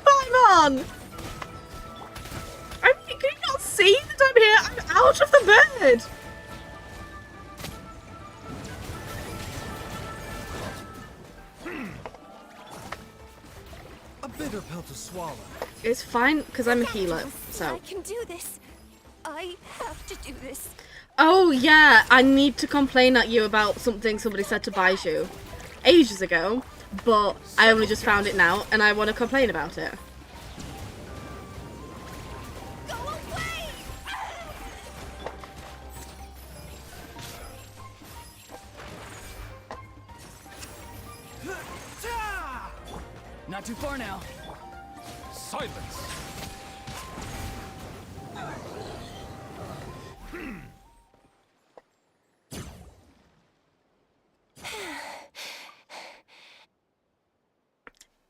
I'm on! I mean, can you not see that I'm here? I'm out of the bed! A bitter pill to swallow. It's fine, because I'm a healer, so... I can do this. I have to do this. Oh, yeah, I need to complain at you about something somebody said to Baiju ages ago, but I only just found it now, and I want to complain about it. Go away! Not too far now. Silence!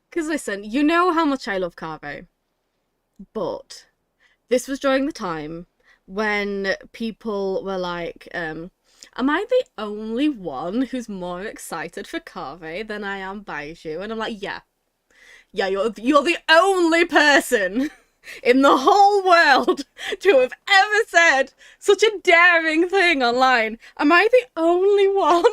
Because listen, you know how much I love Carve, but this was during the time when people were like, am I the only one who's more excited for Carve than I am Baiju? And I'm like, yeah, you're the only person in the whole world to have ever said such a daring thing online. Am I the only one?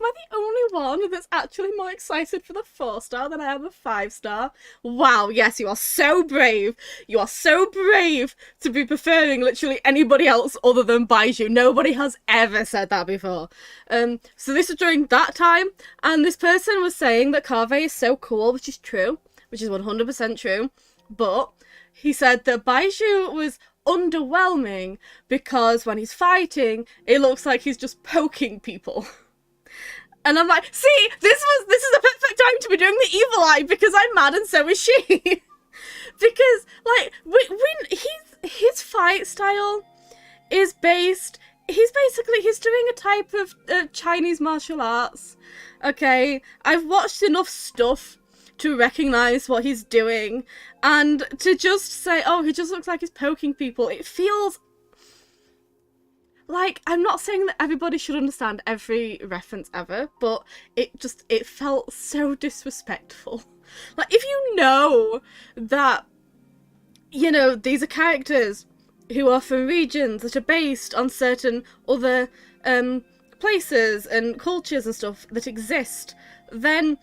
Am I the only one that's actually more excited for the 4-star than I am a 5-star? Wow, yes, you are so brave. You are so brave to be preferring literally anybody else other than Baiju. Nobody has ever said that before. So this was during that time, and this person was saying that Carve is so cool, which is true, which is 100% true, but he said that Baiju was underwhelming because when he's fighting, it looks like he's just poking people. And I'm like, see, this is a perfect time to be doing the evil eye because I'm mad and so is she. Because, like, his fight style is based, he's doing a type of Chinese martial arts, okay? I've watched enough stuff to recognise what he's doing, and to just say, oh, he just looks like he's poking people, it feels... Like, I'm not saying that everybody should understand every reference ever, but it felt so disrespectful. Like, if you know that, you know, these are characters who are from regions that are based on certain other places and cultures and stuff that exist, then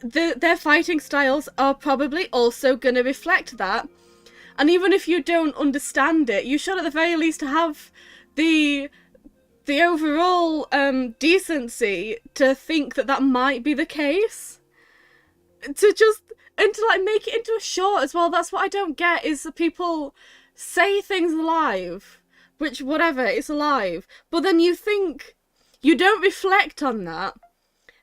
their fighting styles are probably also going to reflect that. And even if you don't understand it, you should at the very least have the overall decency to think that that might be the case. To like make it into a short as well. That's what I don't get, is that people say things live, which whatever, it's live, but then you don't reflect on that,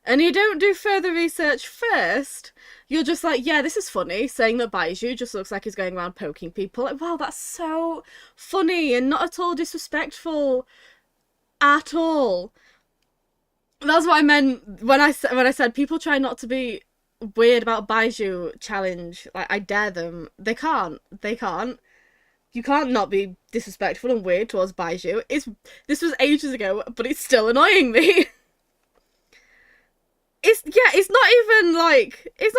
and you don't do further research first. You're just like, yeah, this is funny, saying that Baiju just looks like he's going around poking people. Like, wow, that's so funny and not at all disrespectful at all. That's what I meant when I said people try not to be weird about Baiju challenge. Like, I dare them. They can't. You can't not be disrespectful and weird towards Baiju. This was ages ago, but it's still annoying me. It's not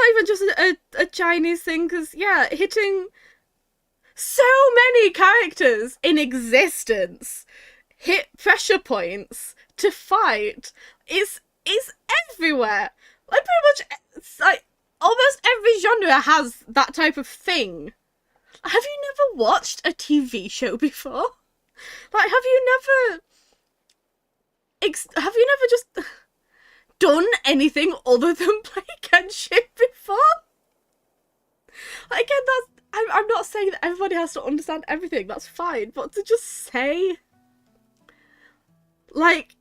even just a Chinese thing, because, yeah, hitting so many characters in existence hit pressure points to fight is everywhere. Like, pretty much, like, almost every genre has that type of thing. Have you never watched a TV show before? Like, have you never just done anything other than play Genshin before. Again, I'm not saying that everybody has to understand everything, that's fine, but to just say, like,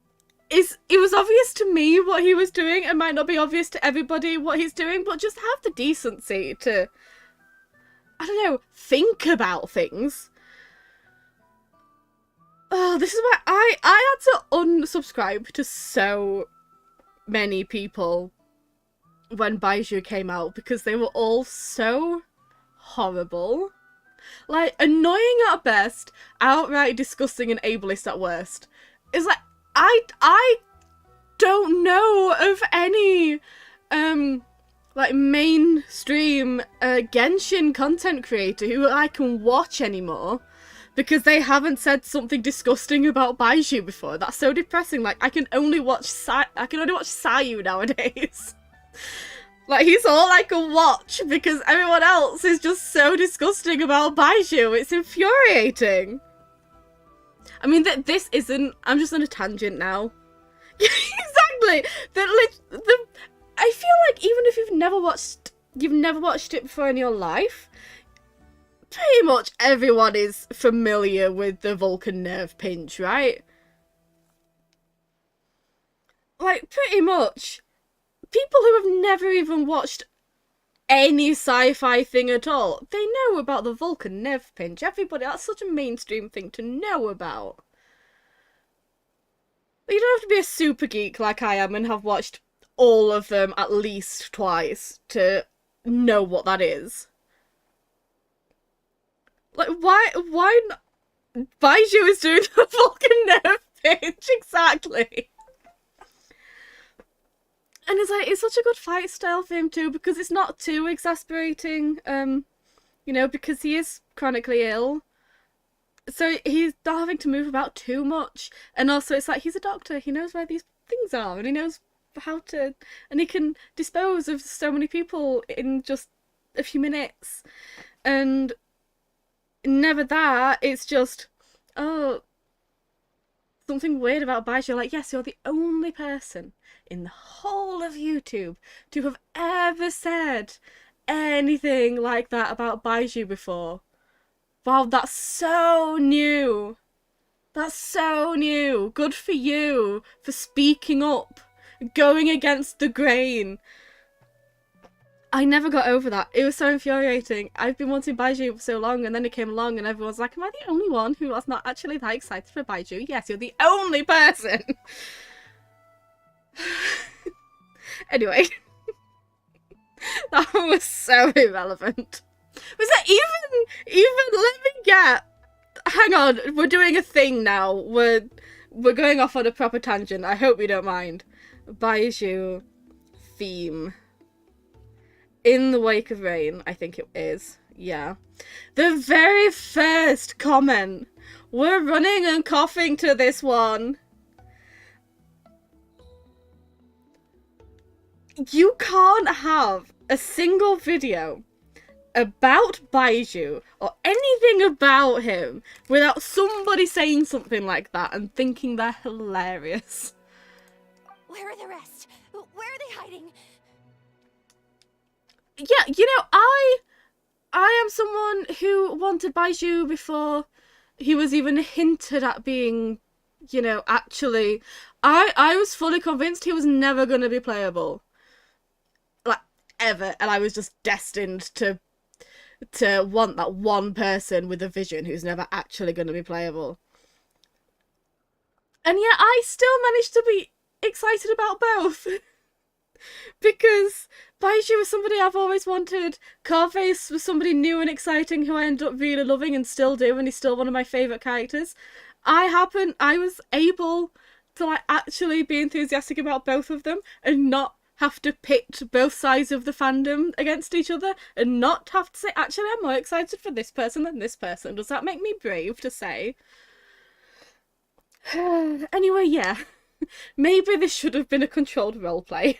it was obvious to me what he was doing. It might not be obvious to everybody what he's doing, but just have the decency to, I don't know, think about things. Oh, this is why I had to unsubscribe to so many people when Baizhu came out, because they were all so horrible. Like, annoying at best, outright disgusting and ableist at worst. It's like, I don't know of any, like, mainstream Genshin content creator who I can watch anymore because they haven't said something disgusting about Baizhu before. That's so depressing. Like, I can only watch Sayu nowadays. Like, he's all I can watch because everyone else is just so disgusting about Baizhu. It's infuriating. I mean, this isn't... I'm just on a tangent now. Exactly! I feel like even if you've never watched it before in your life, pretty much everyone is familiar with the Vulcan nerve pinch, right? Like, pretty much. People who have never even watched any sci-fi thing at all, they know about the Vulcan nerve pinch. Everybody, that's such a mainstream thing to know about. You don't have to be a super geek like I am and have watched all of them at least twice to know what that is. Like, why not? Baizhu is doing the Vulcan nerve pinch, exactly. And it's like, it's such a good fight style for him too, because it's not too exasperating, you know, because he is chronically ill. So he's not having to move about too much. And also it's like, he's a doctor, he knows where these things are, and he knows how to, and he can dispose of so many people in just a few minutes. And never that, it's just, oh, something weird about Baizhu. Like, yes, you're the only person in the whole of YouTube to have ever said anything like that about Baizhu before. Wow, that's so new. That's so new. Good for you for speaking up, going against the grain. I never got over that. It was so infuriating. I've been wanting Baizhu for so long, and then it came along and everyone's like, am I the only one who was not actually that excited for Baizhu? Yes, you're the only person. Anyway. That was so irrelevant. Was that even let me get... Hang on, we're doing a thing now. We're going off on a proper tangent. I hope you don't mind. Baizhu theme. In the Wake of Rain, I think it is. Yeah. The very first comment. We're running and coughing to this one. You can't have a single video about Baizhu or anything about him without somebody saying something like that and thinking they're hilarious. Where are the rest? Where are they hiding? Yeah, you know, I am someone who wanted Baizhu before he was even hinted at being, you know, actually... I was fully convinced he was never going to be playable. Like, ever. And I was just destined to want that one person with a vision who's never actually going to be playable. And yet I still managed to be excited about both. Because Baizhu was somebody I've always wanted. Carface was somebody new and exciting who I ended up really loving and still do, and he's still one of my favourite characters. I was able to like actually be enthusiastic about both of them and not have to pit both sides of the fandom against each other and not have to say, actually, I'm more excited for this person than this person. Does that make me brave to say? Anyway, yeah. Maybe this should have been a controlled roleplay.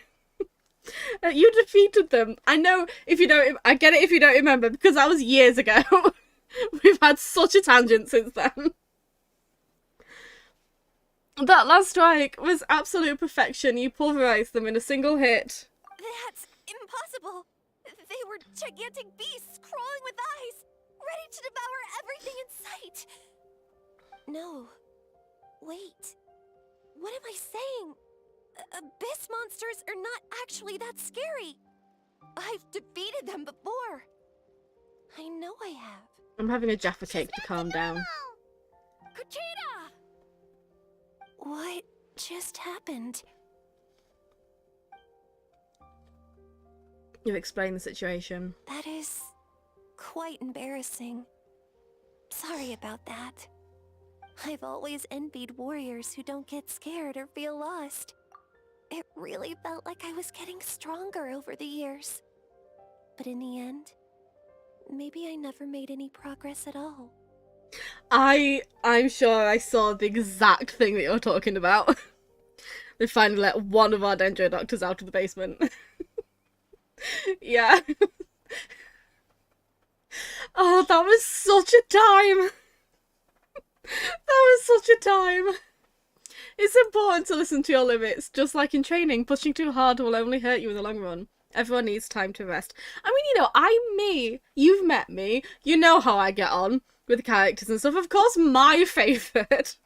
You defeated them. I know if you don't... I get it if you don't remember, because that was years ago. We've had such a tangent since then. That last strike was absolute perfection. You pulverized them in a single hit. That's impossible. They were gigantic beasts crawling with eyes, ready to devour everything in sight. No. Wait. What am I saying? Abyss monsters are not actually that scary. I've defeated them before. I know I have. I'm having a Jaffa cake to calm down. Kuchita! What just happened? You've explained the situation. That is quite embarrassing. Sorry about that. I've always envied warriors who don't get scared or feel lost. It really felt like I was getting stronger over the years. But in the end, maybe I never made any progress at all. I'm sure I saw the exact thing that you're talking about. They finally let one of our Dendro doctors out of the basement. Yeah. Oh, that was such a time. That was such a time. It's important to listen to your limits. Just like in training, pushing too hard will only hurt you in the long run. Everyone needs time to rest. I mean, you know, I'm me. You've met me. You know how I get on with characters and stuff. Of course, my favourite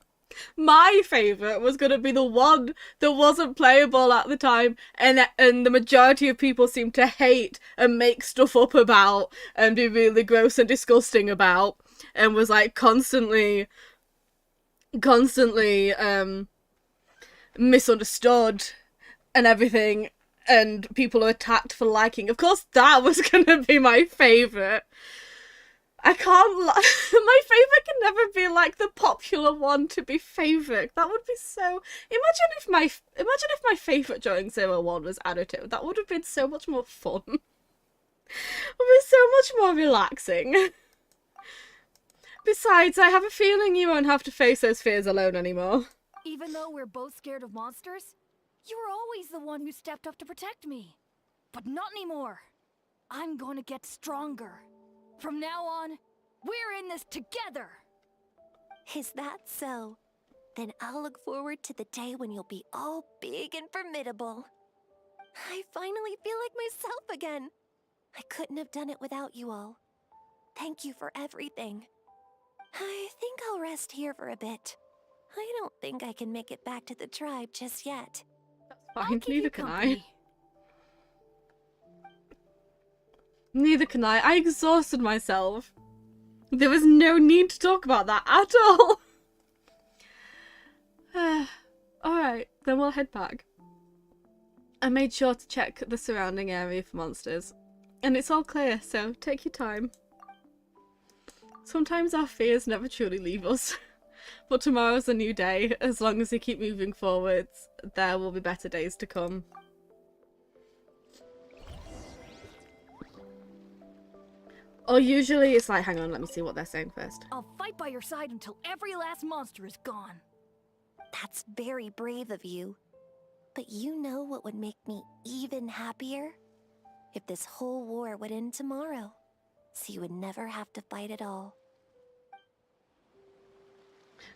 was going to be the one that wasn't playable at the time, and the majority of people seem to hate and make stuff up about and be really gross and disgusting about, and was like constantly misunderstood and everything, and people are attacked for liking. Of course, that was going to be my favourite. I can't my favourite can never be like the popular one to be favourite. That would be so... Imagine if my favourite during 01 was additive. That would have been so much more fun. It would be so much more relaxing. Besides, I have a feeling you won't have to face those fears alone anymore. Even though we're both scared of monsters, you were always the one who stepped up to protect me. But not anymore. I'm going to get stronger. From now on, we're in this together! Is that so? Then I'll look forward to the day when you'll be all big and formidable. I finally feel like myself again. I couldn't have done it without you all. Thank you for everything. I think I'll rest here for a bit. I don't think I can make it back to the tribe just yet. Fine, neither can I. Neither can I. I exhausted myself. There was no need to talk about that at all. Alright, then we'll head back. I made sure to check the surrounding area for monsters. And it's all clear, so take your time. Sometimes our fears never truly leave us. But tomorrow's a new day. As long as we keep moving forwards, there will be better days to come. Or usually it's like, hang on, let me see what they're saying first. I'll fight by your side until every last monster is gone. That's very brave of you. But you know what would make me even happier? If this whole war would end tomorrow, so you would never have to fight at all.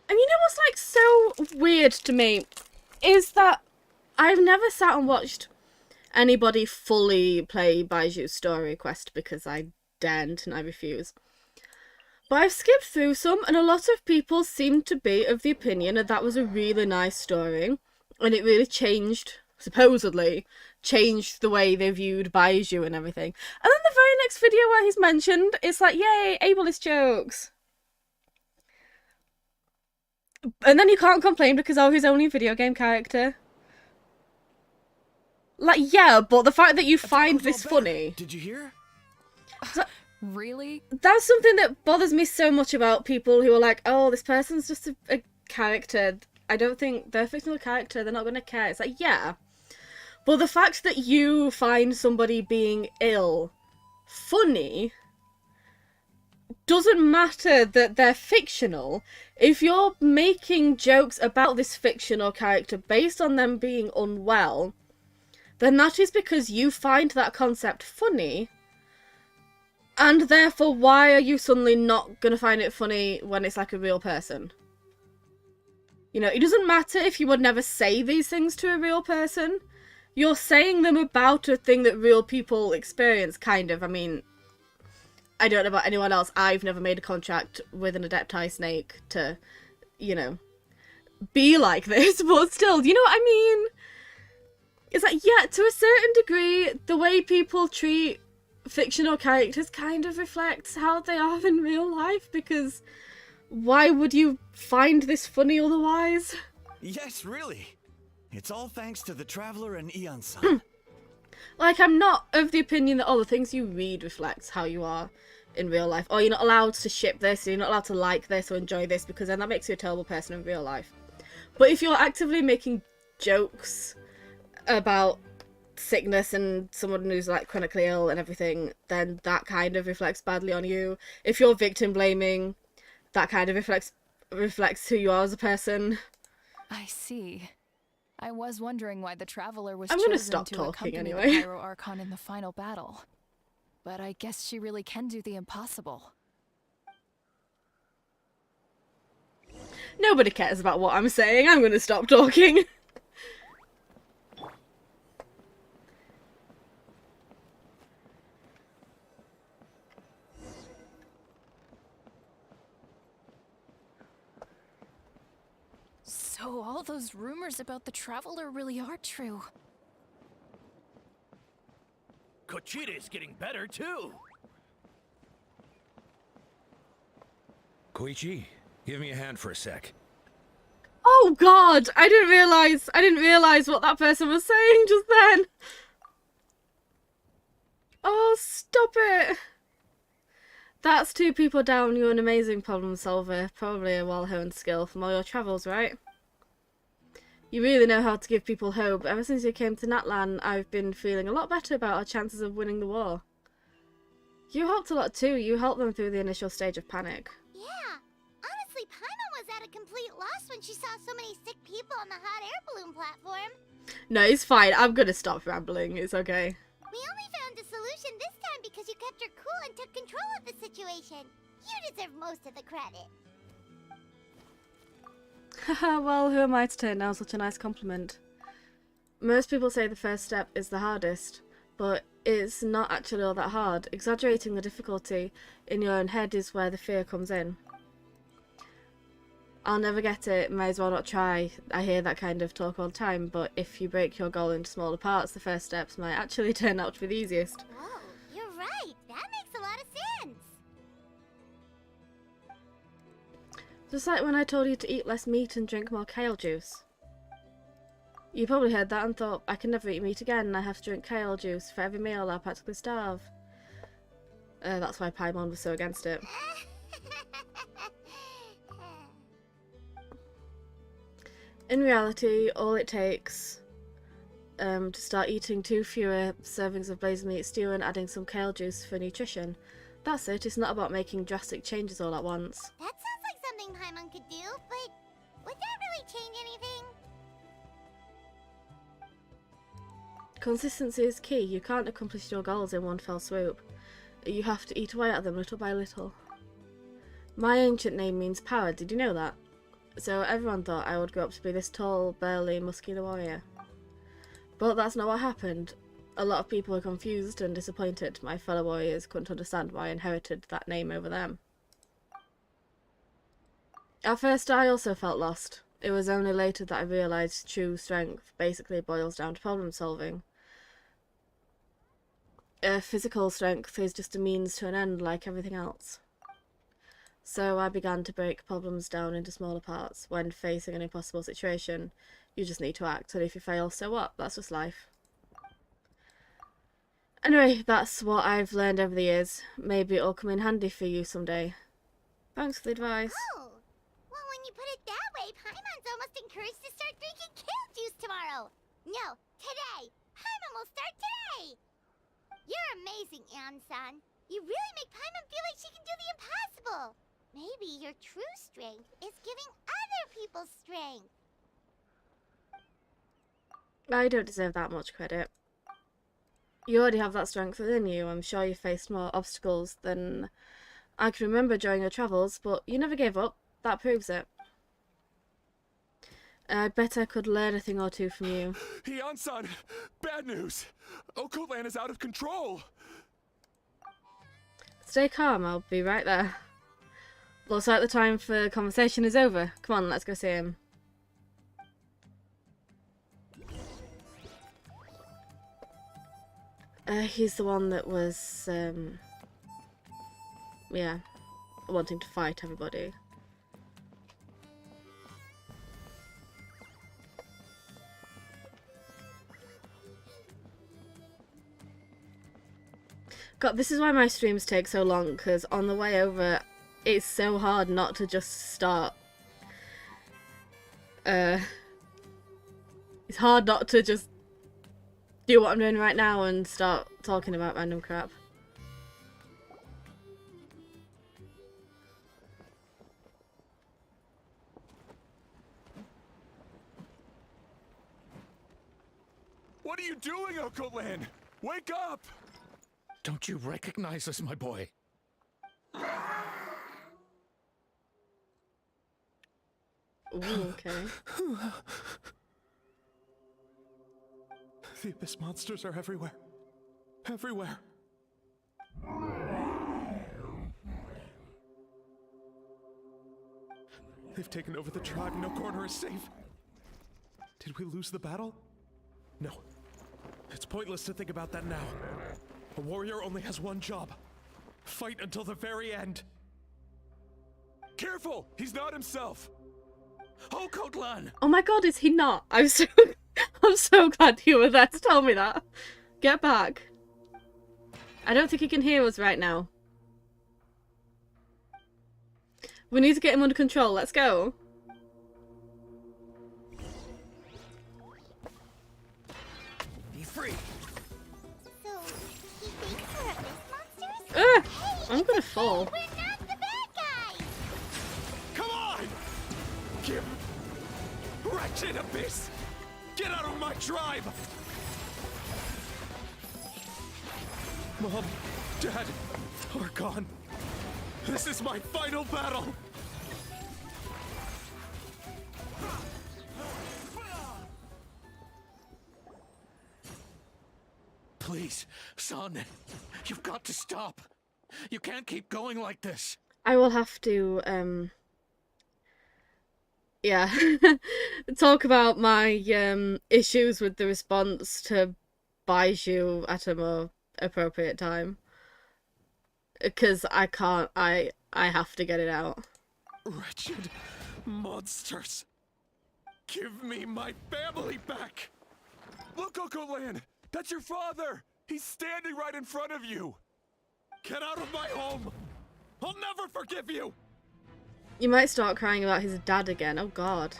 And you know what's like so weird to me is that I've never sat and watched anybody fully play Baiju's story quest because I daren't and I refuse. But I've skipped through some, and a lot of people seem to be of the opinion that that was a really nice story, and it really changed, supposedly, changed the way they viewed Baiju and everything. And then the very next video where he's mentioned, it's like, yay, ableist jokes. And then you can't complain because, oh, he's only a video game character. Like, yeah, but the fact that you find this funny... Did you hear? Really? That's something that bothers me so much about people who are like, oh, this person's just a character. I don't think they're a fictional character. They're not going to care. It's like, yeah. But the fact that you find somebody being ill funny doesn't matter that they're fictional. If you're making jokes about this fictional character based on them being unwell, then that is because you find that concept funny. And therefore, why are you suddenly not going to find it funny when it's like a real person? You know, it doesn't matter if you would never say these things to a real person. You're saying them about a thing that real people experience, kind of. I mean, I don't know about anyone else. I've never made a contract with an Adepti snake to, you know, be like this, but still, you know what I mean? It's like, yeah, to a certain degree, the way people treat fictional characters kind of reflects how they are in real life, because why would you find this funny otherwise? Yes, really. It's all thanks to the Traveler and Eon-san. Like, I'm not of the opinion that all the things you read reflects how you are in real life. Or you're not allowed to ship this, or you're not allowed to like this or enjoy this, because then that makes you a terrible person in real life. But if you're actively making jokes about sickness and someone who's like chronically ill and everything, then that kind of reflects badly on you. If you're victim blaming, that kind of reflects who you are as a person. I see. I was wondering why the Traveler was I'm gonna chosen stop to talking accompany anyway. the Pyro Archon in the final battle. But I guess she really can do the impossible. Nobody cares about what I'm saying. I'm gonna stop talking. So all those rumors about the Traveler really are true. Kochita's getting better, too! Koichi, give me a hand for a sec. Oh god, I didn't realize what that person was saying just then. Oh, stop it. That's two people down. You're an amazing problem solver. Probably a well-honed skill from all your travels, right? You really know how to give people hope. Ever since you came to Natlan, I've been feeling a lot better about our chances of winning the war. You helped a lot too. You helped them through the initial stage of panic. Yeah. Honestly, Paimon was at a complete loss when she saw so many sick people on the hot air balloon platform. No, it's fine. I'm gonna stop rambling. It's okay. We only found a solution this time because you kept her cool and took control of the situation. You deserve most of the credit. Haha, well, who am I to turn down such a nice compliment? Most people say the first step is the hardest, but it's not actually all that hard. Exaggerating the difficulty in your own head is where the fear comes in. I'll never get it, may as well not try. I hear that kind of talk all the time, but if you break your goal into smaller parts, the first steps might actually turn out to be the easiest. Whoa, you're right. That makes a lot of sense. Just like when I told you to eat less meat and drink more kale juice. You probably heard that and thought, I can never eat meat again, I have to drink kale juice. For every meal I'll practically starve. That's why Paimon was so against it. In reality, all it takes to start eating 2 fewer servings of blaze meat stew and adding some kale juice for nutrition. That's it, it's not about making drastic changes all at once. That sounds like something Paimon could do, but would that really change anything? Consistency is key. You can't accomplish your goals in one fell swoop. You have to eat away at them little by little. My ancient name means power, did you know that? So everyone thought I would grow up to be this tall, burly, muscular warrior. But that's not what happened. A lot of people were confused and disappointed. My fellow warriors couldn't understand why I inherited that name over them. At first I also felt lost. It was only later that I realised true strength basically boils down to problem solving. Physical strength is just a means to an end like everything else. So I began to break problems down into smaller parts. When facing an impossible situation, you just need to act, and if you fail, so what? That's just life. Anyway, that's what I've learned over the years. Maybe it'll come in handy for you someday. Thanks for the advice. Oh, well, when you put it that way, Paimon's almost encouraged to start drinking kale juice tomorrow. No, today. Paimon will start today. You're amazing, Ann-san. You really make Paimon feel like she can do the impossible. Maybe your true strength is giving other people strength. I don't deserve that much credit. You already have that strength within you. I'm sure you faced more obstacles than I can remember during your travels, but you never gave up. That proves it. I bet I could learn a thing or two from you. Heian-san, bad news. Okoland is out of control. Stay calm, I'll be right there. Looks like the time for conversation is over. Come on, let's go see him. He's the one that was, yeah, wanting to fight everybody. God, this is why my streams take so long, because on the way over, it's so hard not to just start. It's hard not to just do what I'm doing right now and start talking about random crap. What are you doing, Okoland? Wake up! Don't you recognize us, my boy? Ooh, okay. The Abyss monsters are everywhere. Everywhere. They've taken over the tribe. No corner is safe. Did we lose the battle? No. It's pointless to think about that now. A warrior only has one job. Fight until the very end. Careful! He's not himself! Oh, Kotlan! Oh my god, is he not? I'm so glad you were there to tell me that. Get back. I don't think he can hear us right now. We need to get him under control. Let's go. Be free! So, he thinks we're Abyss monsters? I'm gonna fall. We're not the bad guys! Come on! Give... Wretched Abyss! Get out of my tribe! Mom, Dad, are gone. This is my final battle! Please, son, you've got to stop. You can't keep going like this. I will have to, yeah, talk about my, issues with the response to Baiju at a more appropriate time. Because I can't, I have to get it out. Wretched monsters! Give me my family back! Look, Okoland! That's your father! He's standing right in front of you! Get out of my home! I'll never forgive you! You might start crying about his dad again. Oh god.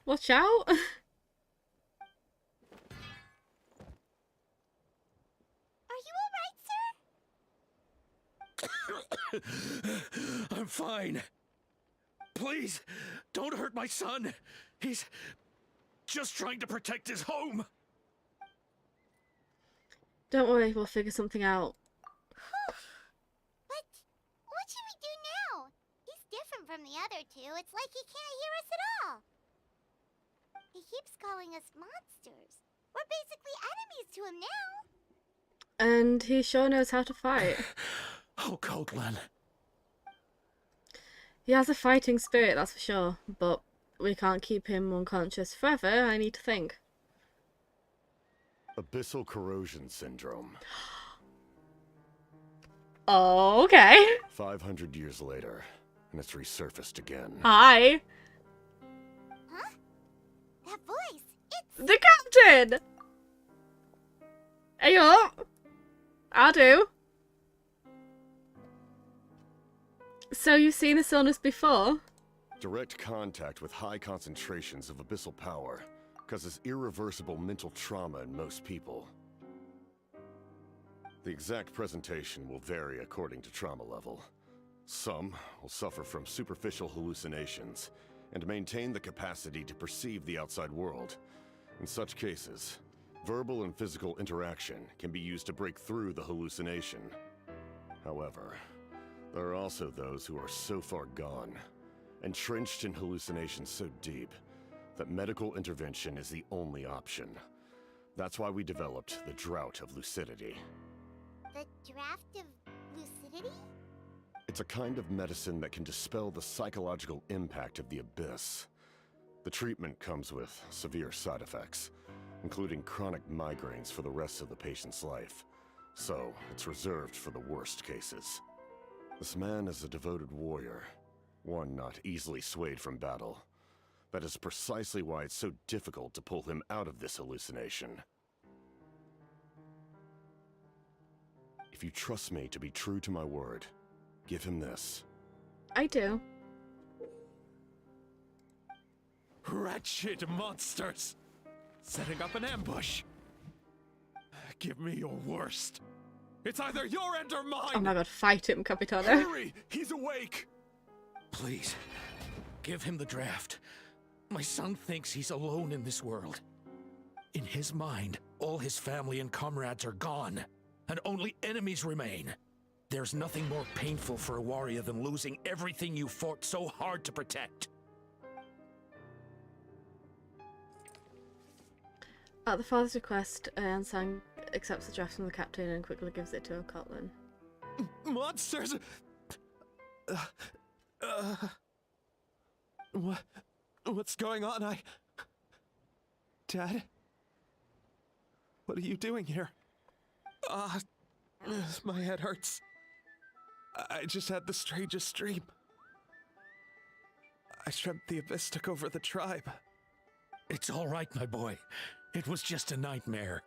Watch out! Are you alright, sir? I'm fine. Please, don't hurt my son. He's just trying to protect his home. Don't worry, we'll figure something out. But what should we do now? He's different from the other two. It's like he can't hear us at all. He keeps calling us monsters. We're basically enemies to him now. And he sure knows how to fight. Oh, Kotlan. He has a fighting spirit, that's for sure. But we can't keep him unconscious forever, I need to think. Abyssal corrosion syndrome. Oh, okay. 500 years later, and it's resurfaced again. Hi. Huh? That voice, it's... The captain! Hey up! I'll do. So you've seen this illness before? Direct contact with high concentrations of abyssal power causes irreversible mental trauma in most people. The exact presentation will vary according to trauma level. Some will suffer from superficial hallucinations and maintain the capacity to perceive the outside world. In such cases, verbal and physical interaction can be used to break through the hallucination. However, there are also those who are so far gone, entrenched in hallucinations so deep, that medical intervention is the only option. That's why we developed the Drought of Lucidity. The draft of lucidity? It's a kind of medicine that can dispel the psychological impact of the abyss. The treatment comes with severe side effects, including chronic migraines for the rest of the patient's life. So, it's reserved for the worst cases. This man is a devoted warrior, one not easily swayed from battle. That is precisely why it's so difficult to pull him out of this hallucination. If you trust me to be true to my word, give him this. I do. Wretched monsters! Setting up an ambush! Give me your worst. It's either your end or mine! Oh my god, fight him, Capitano. Hurry! He's awake! Please, give him the draft. My son thinks he's alone in this world. In his mind, all his family and comrades are gone, and only enemies remain. There's nothing more painful for a warrior than losing everything you fought so hard to protect. At the father's request, Ansang accepts the draft from the captain and quickly gives it to Cotlin. Monsters! What's going on? Dad? What are you doing here? My head hurts. I just had the strangest dream. I dreamt the Abyss took over the tribe. It's all right, my boy. It was just a nightmare.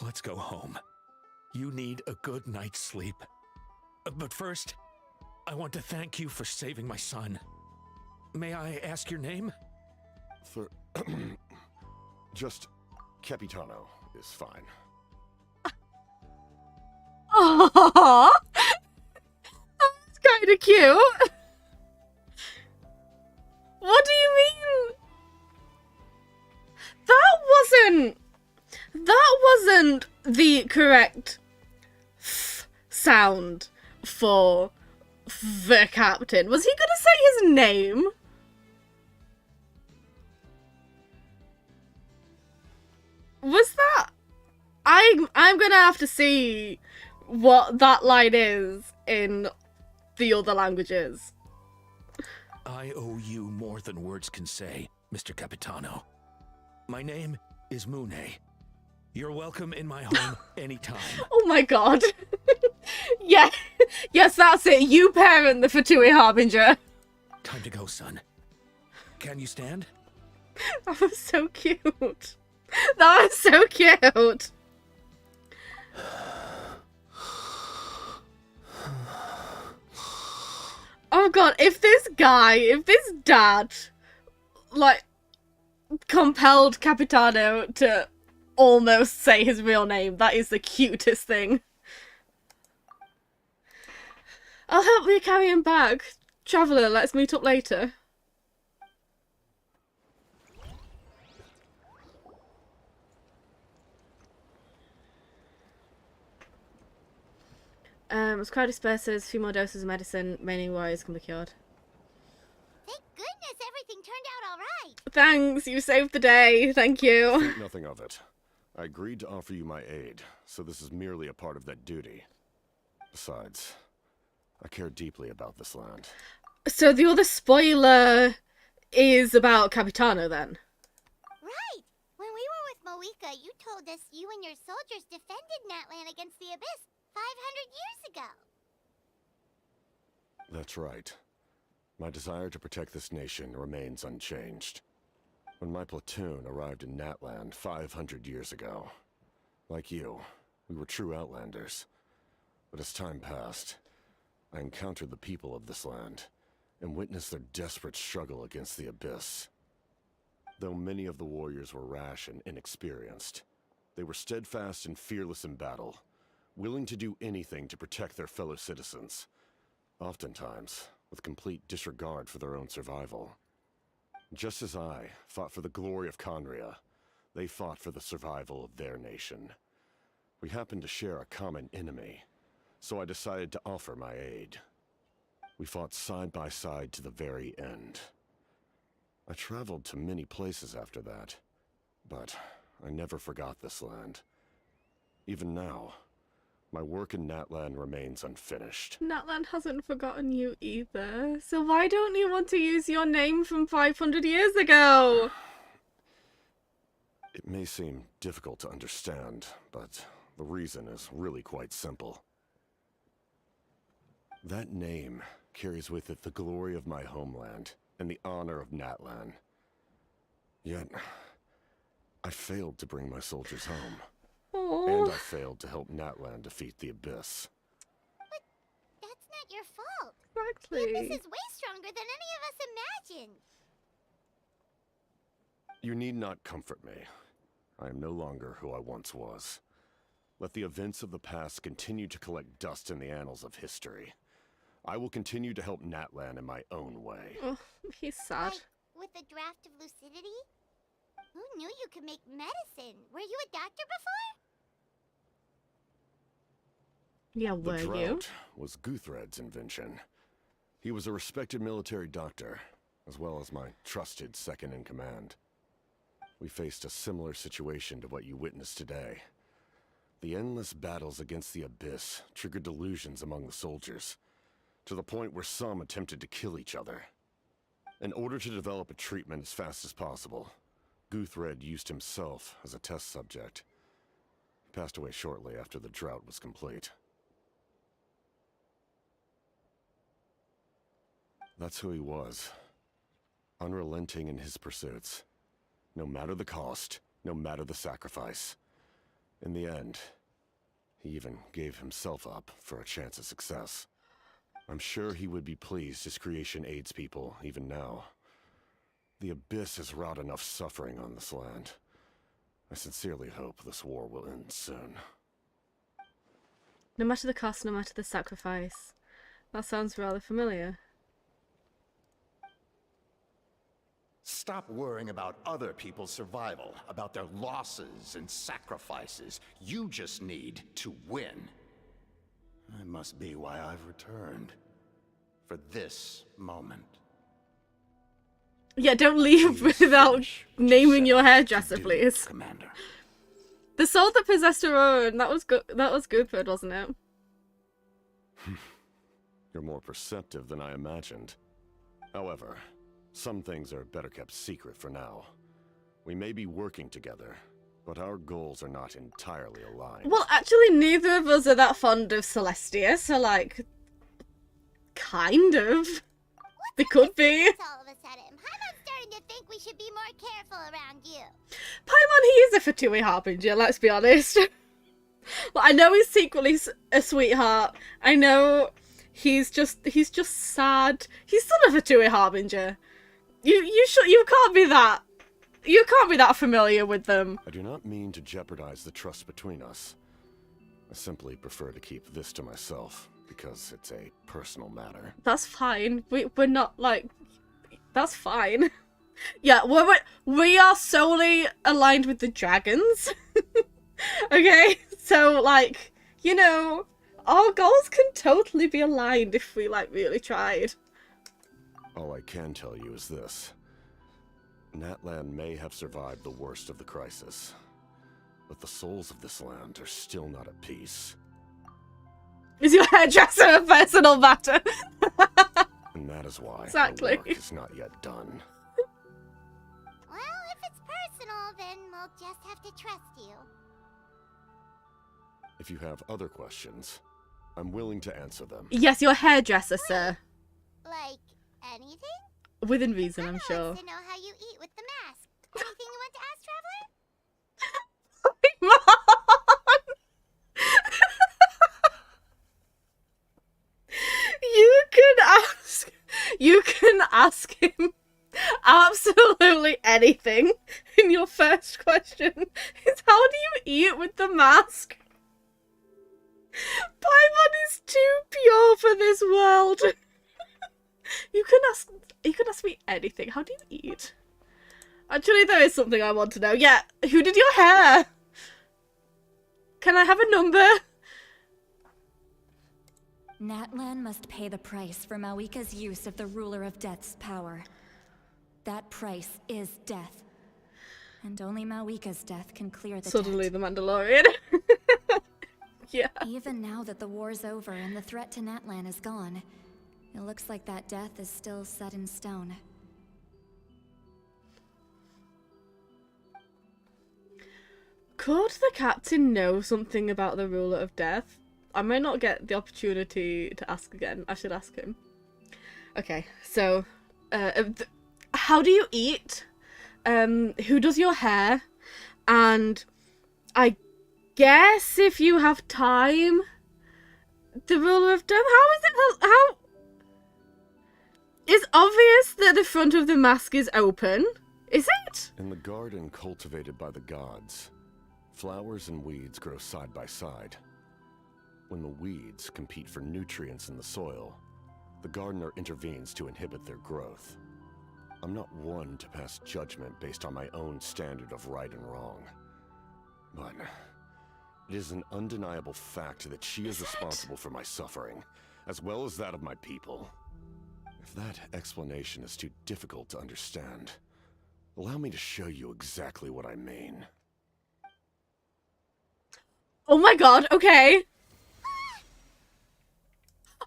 Let's go home. You need a good night's sleep. But first, I want to thank you for saving my son. May I ask your name? Just Capitano is fine. Aww! That's kind of cute. What do you mean? That wasn't the correct sound for the captain. Was he gonna say his name? Was that? I'm gonna have to see what that line is in the other languages. I owe you more than words can say, Mr. Capitano. My name is Mune. You're welcome in my home anytime. Oh my god. Yeah. Yes, that's it. You parent the Fatui Harbinger. Time to go, son. Can you stand? That was so cute. That was so cute. Oh god, if this dad, like, compelled Capitano to almost say his real name, that is the cutest thing. I'll help you carry him back. Traveller, let's meet up later. As crowd disperses, a few more doses of medicine, remaining warriors can be cured. Thank goodness everything turned out alright! Thanks, you saved the day. Thank you. Think nothing of it. I agreed to offer you my aid, so this is merely a part of that duty. Besides, I care deeply about this land. So the other spoiler is about Capitano then? Right! When we were with Moika, you told us you and your soldiers defended Natlan against the Abyss 500 years ago. That's right. My desire to protect this nation remains unchanged. When my platoon arrived in Natland 500 years ago, like you, we were true outlanders. But as time passed, I encountered the people of this land and witnessed their desperate struggle against the Abyss. Though many of the warriors were rash and inexperienced, they were steadfast and fearless in battle, willing to do anything to protect their fellow citizens, oftentimes with complete disregard for their own survival. Just as I fought for the glory of Conria, they fought for the survival of their nation. We happened to share a common enemy, so I decided to offer my aid. We fought side by side to the very end. I traveled to many places after that, but I never forgot this land. Even now, my work in Natlan remains unfinished. Natlan hasn't forgotten you either. So why don't you want to use your name from 500 years ago? It may seem difficult to understand, but the reason is really quite simple. That name carries with it the glory of my homeland and the honor of Natlan. Yet, I failed to bring my soldiers home. Aww. And I failed to help Natlan defeat the Abyss. But that's not your fault. Exactly. The Abyss is way stronger than any of us imagined. You need not comfort me. I am no longer who I once was. Let the events of the past continue to collect dust in the annals of history. I will continue to help Natlan in my own way. Oh, he's sad. Like, with the draft of lucidity? Who knew you could make medicine? Were you a doctor before? Yeah, The were you? drought was Guthred's invention. He was a respected military doctor, as well as my trusted second-in-command. We faced a similar situation to what you witnessed today. The endless battles against the Abyss triggered delusions among the soldiers, to the point where some attempted to kill each other. In order to develop a treatment as fast as possible, Guthred used himself as a test subject. He passed away shortly after the drought was complete. That's who he was. Unrelenting in his pursuits. No matter the cost, no matter the sacrifice. In the end, he even gave himself up for a chance at success. I'm sure he would be pleased his creation aids people even now. The Abyss has wrought enough suffering on this land. I sincerely hope this war will end soon. No matter the cost, no matter the sacrifice. That sounds rather familiar. Stop worrying about other people's survival, about their losses and sacrifices. You just need to win. That must be why I've returned. For this moment. Yeah, don't leave without naming your hairdresser, please. Commander. The soul that possessed Aurora, that was Guthred, wasn't it? You're more perceptive than I imagined. However, some things are better kept secret for now. We may be working together, but our goals are not entirely aligned. Well, actually, neither of us are that fond of Celestia, so, like, kind of. They could be. All of a sudden, Paimon's starting to think we should be more careful around you. Paimon, he is a Fatui Harbinger, let's be honest. Well, I know he's secretly a sweetheart. I know he's just sad. He's still a Fatui Harbinger. You can't be that. You can't be that familiar with them. I do not mean to jeopardize the trust between us. I simply prefer to keep this to myself, because it's a personal matter. That's fine. We're not, like... That's fine. Yeah, we are solely aligned with the dragons. Okay? So, like, you know, our goals can totally be aligned if we, like, really tried. All I can tell you is this. Natlan may have survived the worst of the crisis, but the souls of this land are still not at peace. Is your hairdresser a personal matter? And that is why Exactly. our work is not yet done. Well, if it's personal, then we'll just have to trust you. If you have other questions, I'm willing to answer them. Yes, your hairdresser, sir. Like, anything? Within reason, I'm Emma sure. wants to know how you eat with the mask. Anything you want to ask, Traveler? You can ask him absolutely anything. And your first question is, how do you eat with the mask? Paimon is too pure for this world. You can ask me anything. How do you eat? Actually, there is something I want to know. Yeah, who did your hair? Can I have a number? Natlan must pay the price for Mawika's use of the Ruler of Death's power. That price is death. And only Mawika's death can clear the Suddenly debt. the Mandalorian. Yeah. Even now that the war's over and the threat to Natlan is gone, it looks like that death is still set in stone. Could the captain know something about the Ruler of Death? I might not get the opportunity to ask again. I should ask him. Okay, so, how do you eat? Who does your hair? And I guess if you have time, the Ruler of Death. How? It's obvious that the front of the mask is open. Is it? In the garden cultivated by the gods, flowers and weeds grow side by side. When the weeds compete for nutrients in the soil, the gardener intervenes to inhibit their growth. I'm not one to pass judgment based on my own standard of right and wrong. But it is an undeniable fact that she is responsible for my suffering, as well as that of my people. If that explanation is too difficult to understand, allow me to show you exactly what I mean. Oh my god, okay.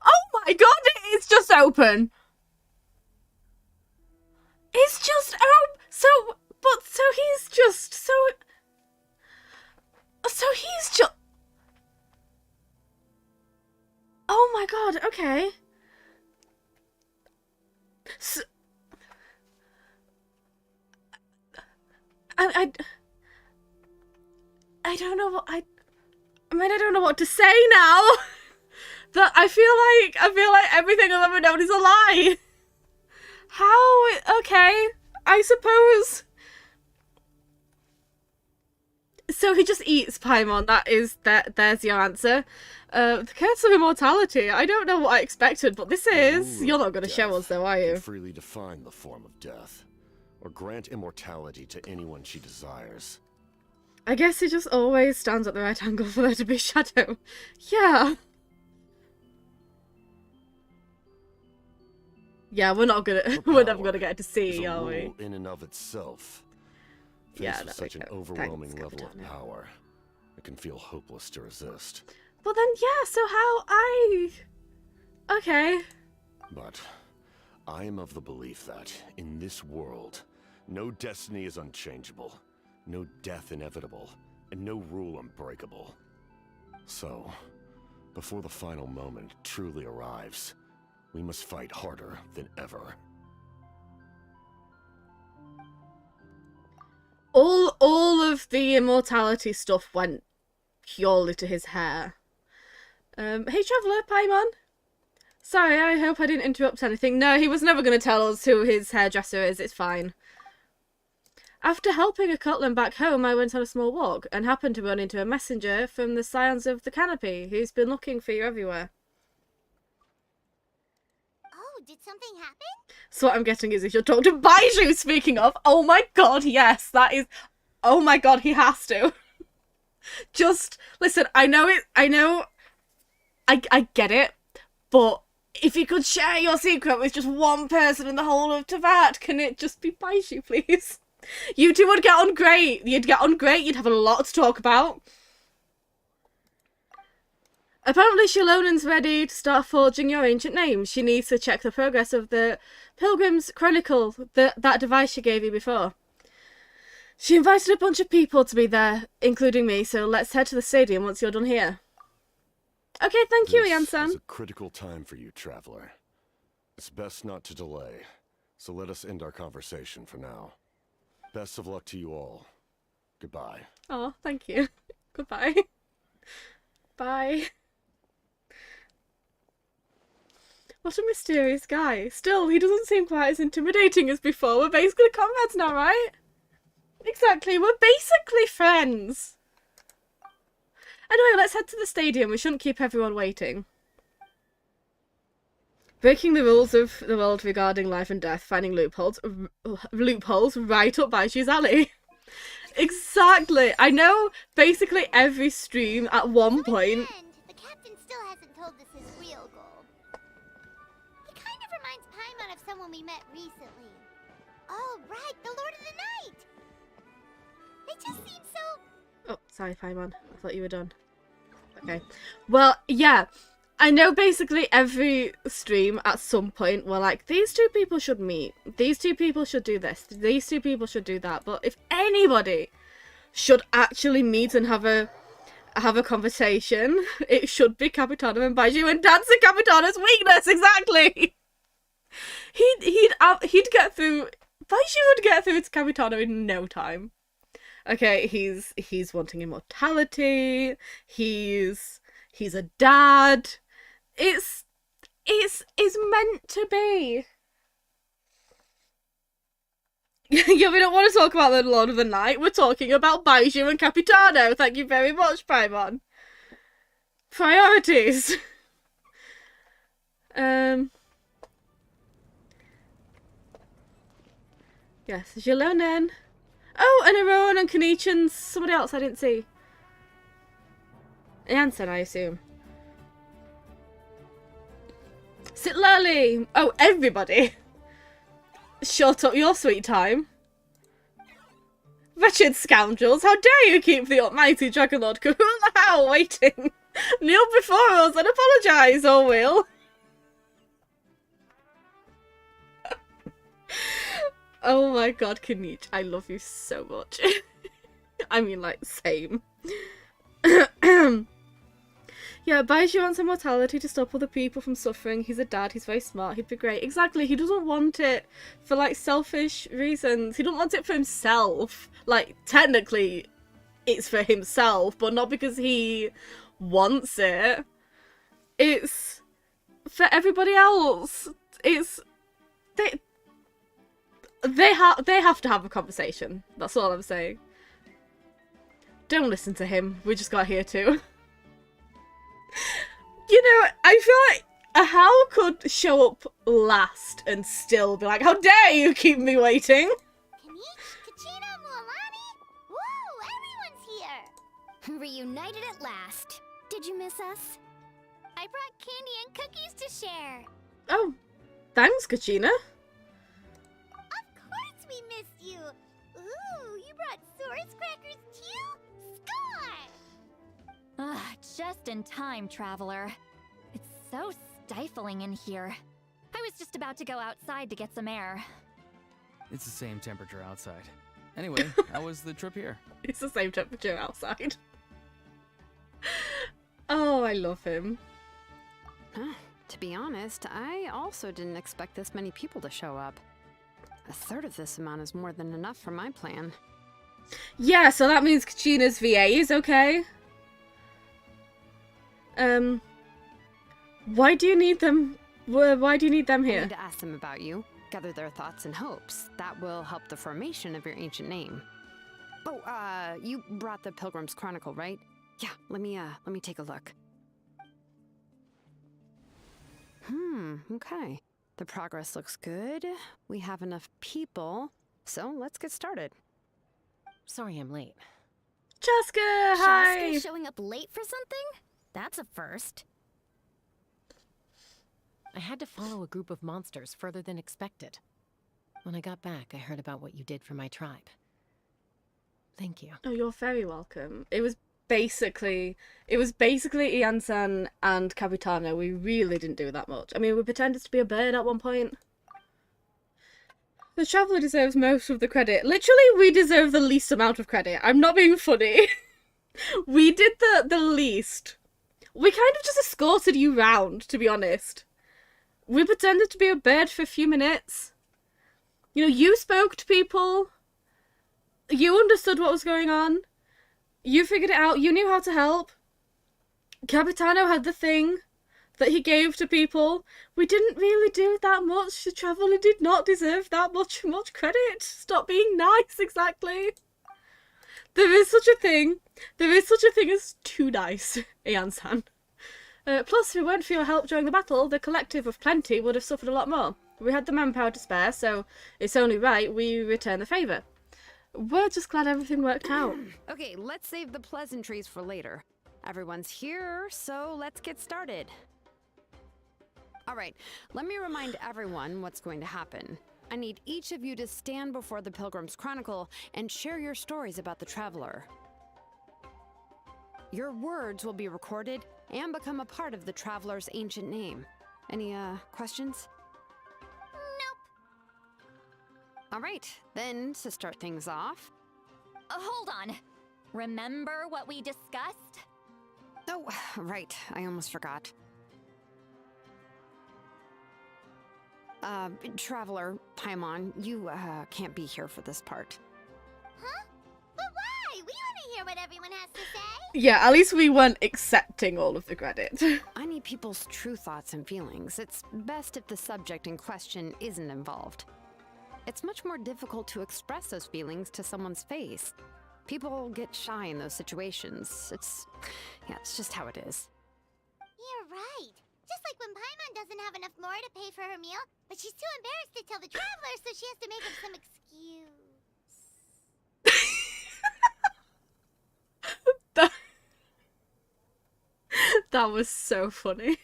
Oh my god, it's just open. It's just open. So he's just, so he's just, oh my god, okay. So, I don't know what I don't know what to say now. That I feel like everything I've ever known is a lie. How? Okay, I suppose. So he just eats Paimon. There's your answer. The curse of immortality. I don't know what I expected, but this is. You're not going to show us, though, are you? Can freely define the form of death, or grant immortality to anyone she desires. I guess he just always stands at the right angle for there to be shadow. Yeah. Yeah, we're not gonna. We're never gonna get to see, are we? Rule in and of itself. Faced Yeah, with there we such an go. overwhelming Thanks, level of Capitano. power, it can feel hopeless to resist. Well then, yeah. So how I? Okay. But I am of the belief that in this world, no destiny is unchangeable, no death inevitable, and no rule unbreakable. So, before the final moment truly arrives, we must fight harder than ever. All of the immortality stuff went purely to his hair. Hey Traveller, Paimon. Sorry, I hope I didn't interrupt anything. No, he was never going to tell us who his hairdresser is, it's fine. After helping a Cutland back home, I went on a small walk and happened to run into a messenger from the Scions of the Canopy who's been looking for you everywhere. Oh, did something happen? So what I'm getting is if you're talking to Baiju, speaking of, oh my god, yes, that is, oh my god, he has to. Just, listen, I get it, but if you could share your secret with just one person in the whole of Teyvat, can it just be Baiju, please? You two would get on great. You'd get on great. You'd have a lot to talk about. Apparently Shalonen's ready to start forging your ancient name. She needs to check the progress of the Pilgrim's Chronicle, that device she gave you before. She invited a bunch of people to be there, including me, so let's head to the stadium once you're done here. Okay, thank you, Ian-san. This is a critical time for you, Traveler. It's best not to delay, so let us end our conversation for now. Best of luck to you all. Goodbye. Oh, thank you. Goodbye. Bye. What a mysterious guy. Still, he doesn't seem quite as intimidating as before. We're basically comrades now, right? Exactly, we're basically friends. Anyway, let's head to the stadium. We shouldn't keep everyone waiting. Breaking the rules of the world regarding life and death, finding loopholes right up Baiju's alley. Exactly. I know basically every stream at one point. The captain still hasn't told us his real goal. one we met recently. Oh, right, the Lord of the Night! They just seem so... Oh, sorry, Paimon. I thought you were done. Okay. Well, yeah. I know basically every stream at some point we're like, these two people should meet. These two people should do this. These two people should do that. But if anybody should actually meet and have a conversation, it should be Capitano and Baiju, and that's the Capitano's weakness, exactly! He'd get through... Baiju would get through to Capitano in no time. Okay, he's wanting immortality, he's a dad... It's meant to be. Yeah, we don't want to talk about the Lord of the Night. We're talking about Baiju and Capitano. Thank you very much, Paimon. Priorities. Yes, Jilonen. Oh, and Aroan and Kanichan. Somebody else I didn't see. Jansen, I assume. Sit lolly! Oh, everybody! Shut up your sweet time. Wretched scoundrels, how dare you keep the almighty Dragonlord Kahula waiting! Kneel before us and apologise, or will. Oh my god, Kanich, I love you so much. I mean, like, same. Yeah, Baiju wants immortality to stop other people from suffering. He's a dad, he's very smart, he'd be great. Exactly, he doesn't want it for, like, selfish reasons. He doesn't want it for himself. Like, technically, it's for himself, but not because he wants it. It's for everybody else. It's... They have to have a conversation. That's all I'm saying. Don't listen to him. We just got here too. You know, I feel like a How could show up last and still be like, how dare you keep me waiting? Kanich, Kachina, Mualani? Woo, everyone's here! Reunited at last. Did you miss us? I brought candy and cookies to share. Oh, thanks, Kachina. Of course we missed you. Ooh, you brought Source crackers too? Score! Ah, just in time, traveler. It's so stifling in here. I was just about to go outside to get some air. It's the same temperature outside. Anyway, how was the trip here? It's the same temperature outside. Oh, I love him. To be honest, I also didn't expect this many people to show up. A third of this amount is more than enough for my plan. Yeah, so that means Kachina's VA is okay. Why do you need them? Why do you need them I here? need to ask them about you, gather their thoughts and hopes. That will help the formation of your ancient name. Oh, you brought the Pilgrim's Chronicle, right? Yeah, let me take a look. Okay. The progress looks good. We have enough people, so let's get started. Sorry I'm late. Chaska, hi! Chaska showing up late for something? That's a first. I had to follow a group of monsters further than expected. When I got back, I heard about what you did for my tribe. Thank you. Oh, you're very welcome. It was basically Ian-san and Capitano. We really didn't do that much. I mean, we pretended to be a bird at one point. The traveller deserves most of the credit. Literally, we deserve the least amount of credit. I'm not being funny. We did the least. We kind of just escorted you round, to be honest. We pretended to be a bird for a few minutes. You know, you spoke to people. You understood what was going on. You figured it out. You knew how to help. Capitano had the thing that he gave to people. We didn't really do that much. The traveller did not deserve that much credit. Stop being nice, exactly. There is such a thing. There is such a thing as too nice, Ian-san. Plus, if it weren't for your help during the battle, the collective of plenty would have suffered a lot more. We had the manpower to spare, so it's only right we return the favour. We're just glad everything worked out. Okay, let's save the pleasantries for later. Everyone's here, so let's get started. Alright, let me remind everyone what's going to happen. I need each of you to stand before the Pilgrim's Chronicle and share your stories about the Traveler. Your words will be recorded and become a part of the Traveler's ancient name. Any, questions? Nope. Alright, then to start things off... Hold on. Remember what we discussed? Oh, right, I almost forgot. Traveler, Paimon, you, can't be here for this part. Huh? But why? We want to hear what everyone has to say. Yeah, at least we weren't accepting all of the credit. I need people's true thoughts and feelings. It's best if the subject in question isn't involved. It's much more difficult to express those feelings to someone's face. People get shy in those situations. It's just how it is. You're right. Just like when Paimon doesn't have enough more to pay for her meal, but she's too embarrassed to tell the Traveler, so she has to make up some excuse. That was so funny.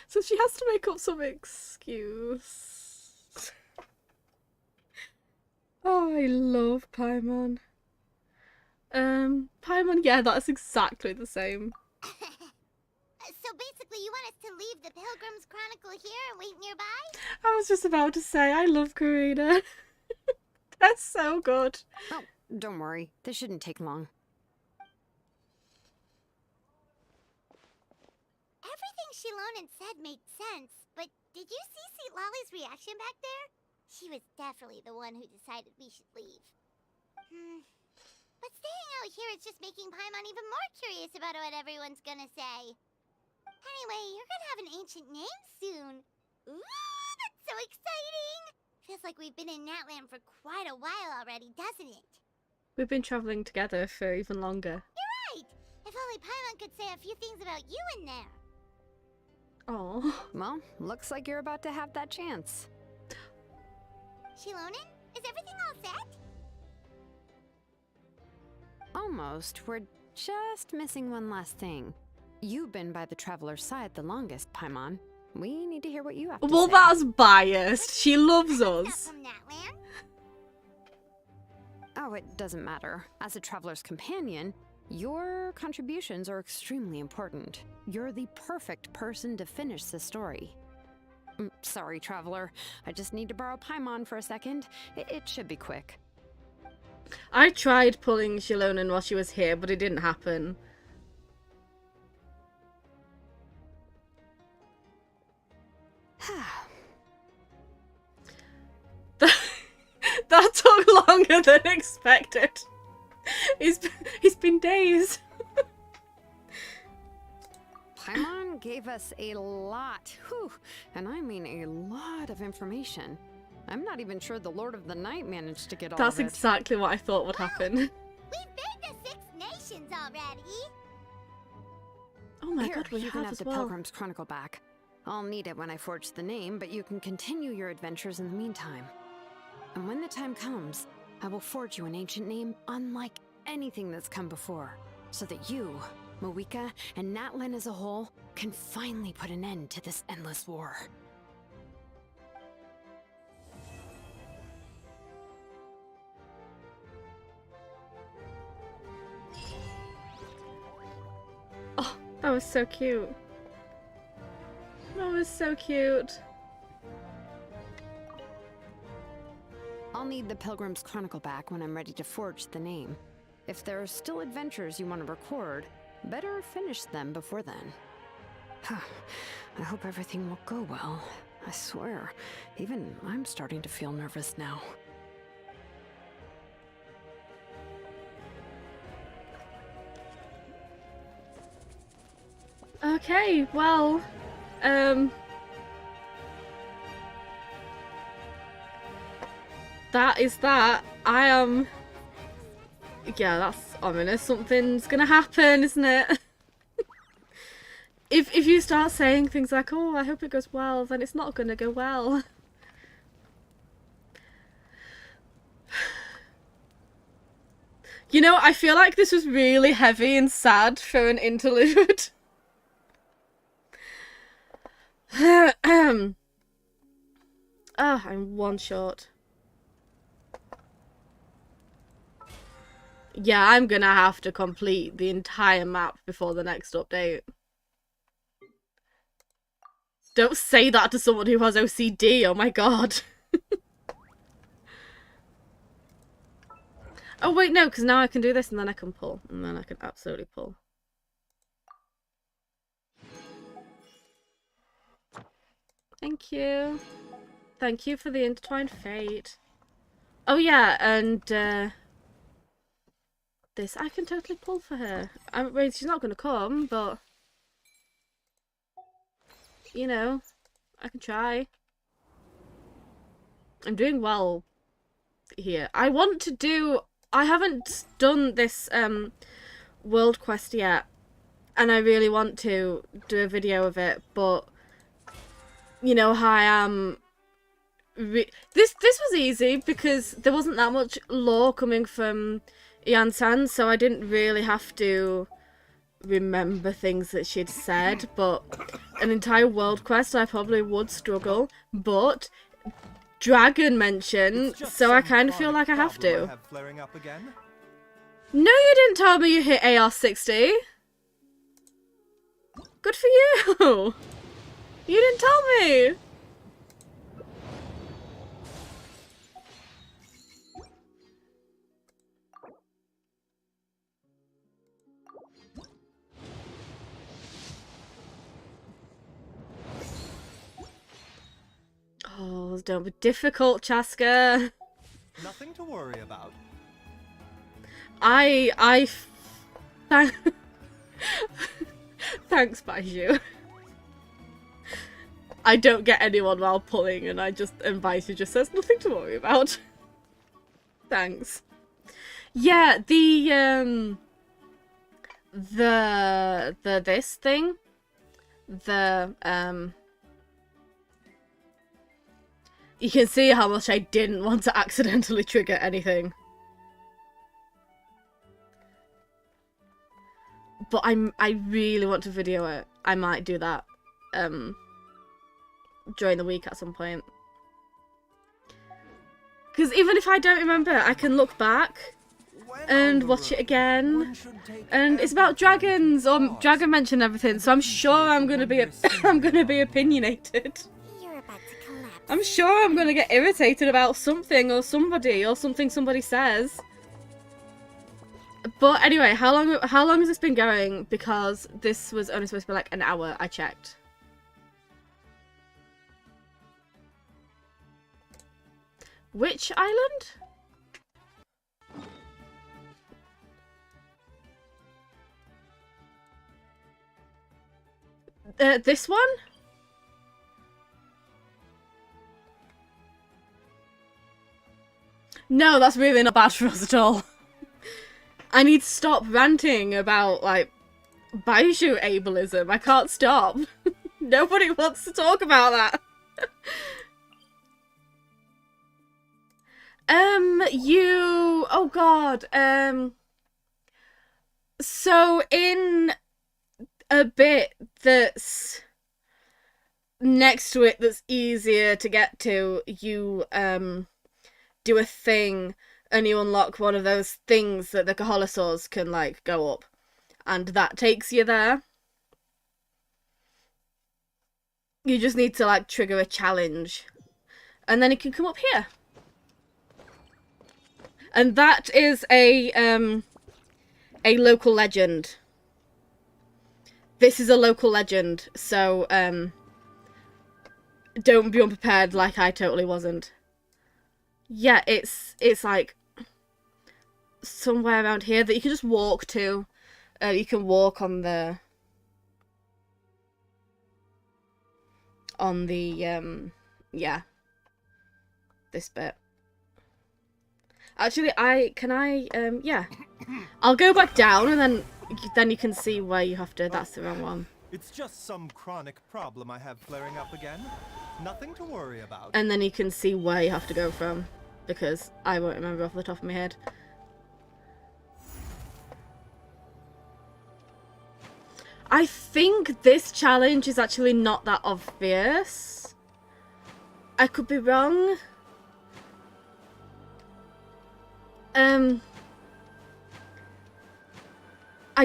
So she has to make up some excuse. Oh, I love Paimon. Paimon, yeah, that's exactly the same. So basically you want us to leave the Pilgrim's Chronicle here and wait nearby? I was just about to say, I love Karina. That's so good. Oh, don't worry. This shouldn't take long. Everything Shilonen said made sense, but did you see Lolly's reaction back there? She was definitely the one who decided we should leave. But staying out here is just making Paimon even more curious about what everyone's gonna say. Anyway, you're gonna have an ancient name soon. Ooh, that's so exciting! Feels like we've been in Natland for quite a while already, doesn't it? We've been traveling together for even longer. You're right! If only Paimon could say a few things about you in there. Oh. Well, looks like you're about to have that chance. Shilonen, is everything all set? Almost. We're just missing one last thing. You've been by the Traveler's side the longest, Paimon. We need to hear what you have to say. Well, that's biased. She loves us. From Natland? Oh, it doesn't matter. As a Traveler's companion, your contributions are extremely important. You're the perfect person to finish the story. Sorry, Traveler. I just need to borrow Paimon for a second. It should be quick. I tried pulling Shilonen while she was here, but it didn't happen. That took longer than expected. It's been days. Paimon gave us a lot, and I mean a lot of information. I'm not even sure the Lord of the Night managed to get all That's of it. exactly what I thought would happen. We've been to 6 nations already! Oh my Here, god, we you can have have as the well. Pilgrim's Chronicle back. I'll need it when I forge the name, but you can continue your adventures in the meantime. And when the time comes, I will forge you an ancient name unlike anything that's come before, so that you, Moeka, and Natlan as a whole can finally put an end to this endless war. Oh, that was so cute. That was so cute. I'll need the Pilgrim's Chronicle back when I'm ready to forge the name. If there are still adventures you want to record, better finish them before then. I hope everything will go well. I swear, even I'm starting to feel nervous now. Okay, well, that is that. I am... Yeah, that's ominous. Something's gonna happen, isn't it? If you start saying things like, oh, I hope it goes well, then it's not gonna go well. You know, I feel like this was really heavy and sad for an interlude. Oh, I'm one short. Yeah, I'm gonna have to complete the entire map before the next update. Don't say that to someone who has OCD, oh my god. Oh wait, no, because now I can do this and then I can pull. And then I can absolutely pull. Thank you. Thank you for the intertwined fate. Oh yeah, and this I can totally pull for her. I mean, she's not gonna come, but you know, I can try. I'm doing well here. I want to do... I haven't done this world quest yet, and I really want to do a video of it, but you know how I am... This was easy because there wasn't that much lore coming from Ian San, so I didn't really have to remember things that she'd said, but an entire world quest I probably would struggle, but dragon mention, so I kind of feel like I have to. No, you didn't tell me you hit AR60. Good for you. You didn't tell me. Oh, don't be difficult, Chaska. Nothing to worry about. Thanks, Baiju. I don't get anyone while pulling, and Baiju just says nothing to worry about. Thanks. Yeah, this thing, you can see how much I didn't want to accidentally trigger anything. But I really want to video it. I might do that during the week at some point. Because even if I don't remember, I can look back and watch it again. And it's about dragons, or dragon mention everything, so I'm sure I'm gonna be opinionated. I'm sure I'm gonna get irritated about something or somebody or something somebody says. But anyway, how long has this been going? Because this was only supposed to be like an hour, I checked. Which island? This one? No, that's really not bad for us at all. I need to stop ranting about, like, Baiju ableism. I can't stop. Nobody wants to talk about that. Oh god, so in a bit that's next to it that's easier to get to, you, do a thing and you unlock one of those things that the Kaholosaurs can, like, go up. And that takes you there. You just need to, like, trigger a challenge. And then it can come up here. And that is a local legend. This is a local legend, so, don't be unprepared like I totally wasn't. Yeah, it's like somewhere around here that you can just walk to. You can walk on the yeah, this bit. Actually, yeah, I'll go back down and then you can see where you have to. That's the wrong one. It's just some chronic problem I have flaring up again. Nothing to worry about. And then you can see where you have to go from, because I won't remember off the top of my head. I think this challenge is actually not that obvious. I could be wrong. I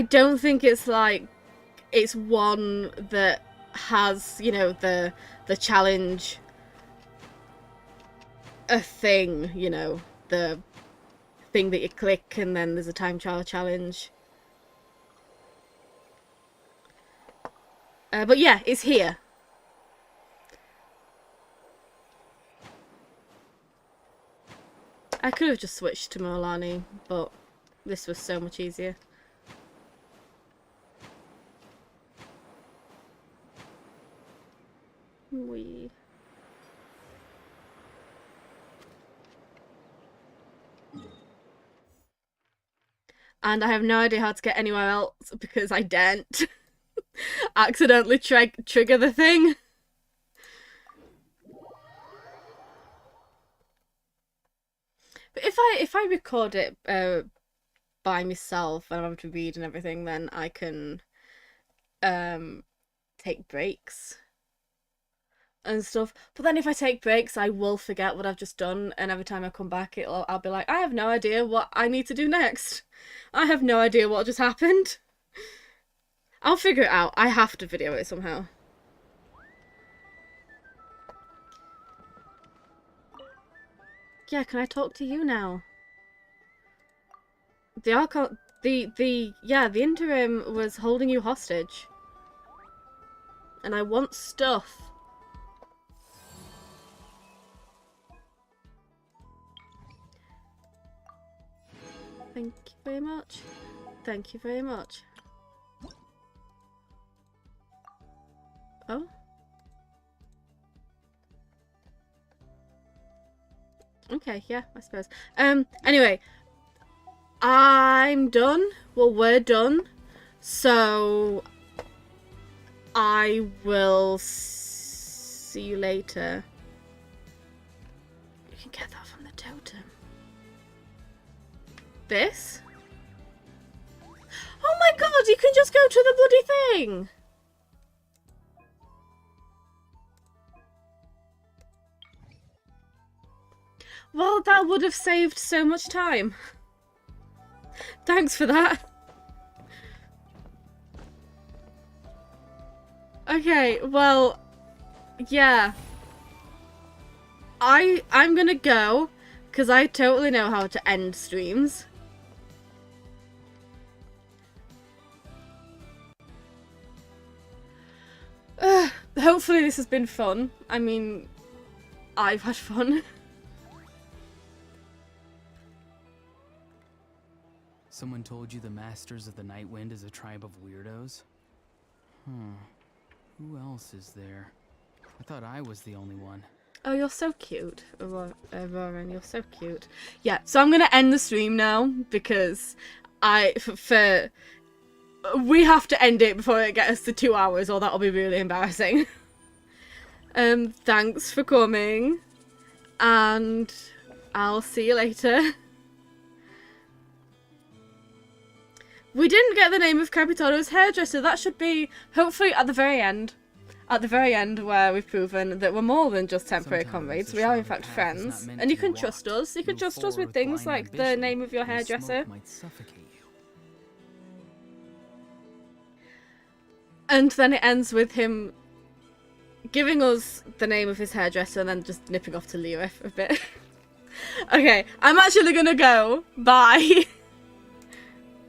don't think it's like it's one that has, you know, the challenge a thing, you know, the thing that you click and then there's a time trial challenge. But yeah, it's here. I could have just switched to Molani, but this was so much easier. Wee. And I have no idea how to get anywhere else because I daren't accidentally trigger the thing. But if I record it by myself and I'm having to read and everything, then I can take breaks and stuff. But then if I take breaks, I will forget what I've just done, and every time I come back, I'll be like, I have no idea what I need to do next. I have no idea what just happened. I'll figure it out. I have to video it somehow. Yeah, can I talk to you now? The interim was holding you hostage. And I want stuff. Thank you very much. Thank you very much. Oh? Okay, yeah, I suppose. Anyway, I'm done. Well, we're done. So, I will see you later. You can get that from the totem. This? Oh my god, you can just go to the bloody thing! Well, that would have saved so much time. Thanks for that. Okay, well, yeah. I'm gonna go, because I totally know how to end streams. Hopefully this has been fun. I mean, I've had fun. Someone told you the Masters of the Night Wind is a tribe of weirdos? Who else is there? I thought I was the only one. Oh, you're so cute, Auroran, you're so cute. Yeah, so I'm gonna end the stream now, because we have to end it before it gets to 2 hours, or that'll be really embarrassing. Thanks for coming, and I'll see you later. We didn't get the name of Capitano's hairdresser. That should be, hopefully, at the very end. At the very end, where we've proven that we're more than just temporary comrades. We are, in fact, friends. And you can trust us. You can trust us with things like the name of your hairdresser. And then it ends with him giving us the name of his hairdresser and then just nipping off to Lira for a bit. Okay, I'm actually gonna go. Bye.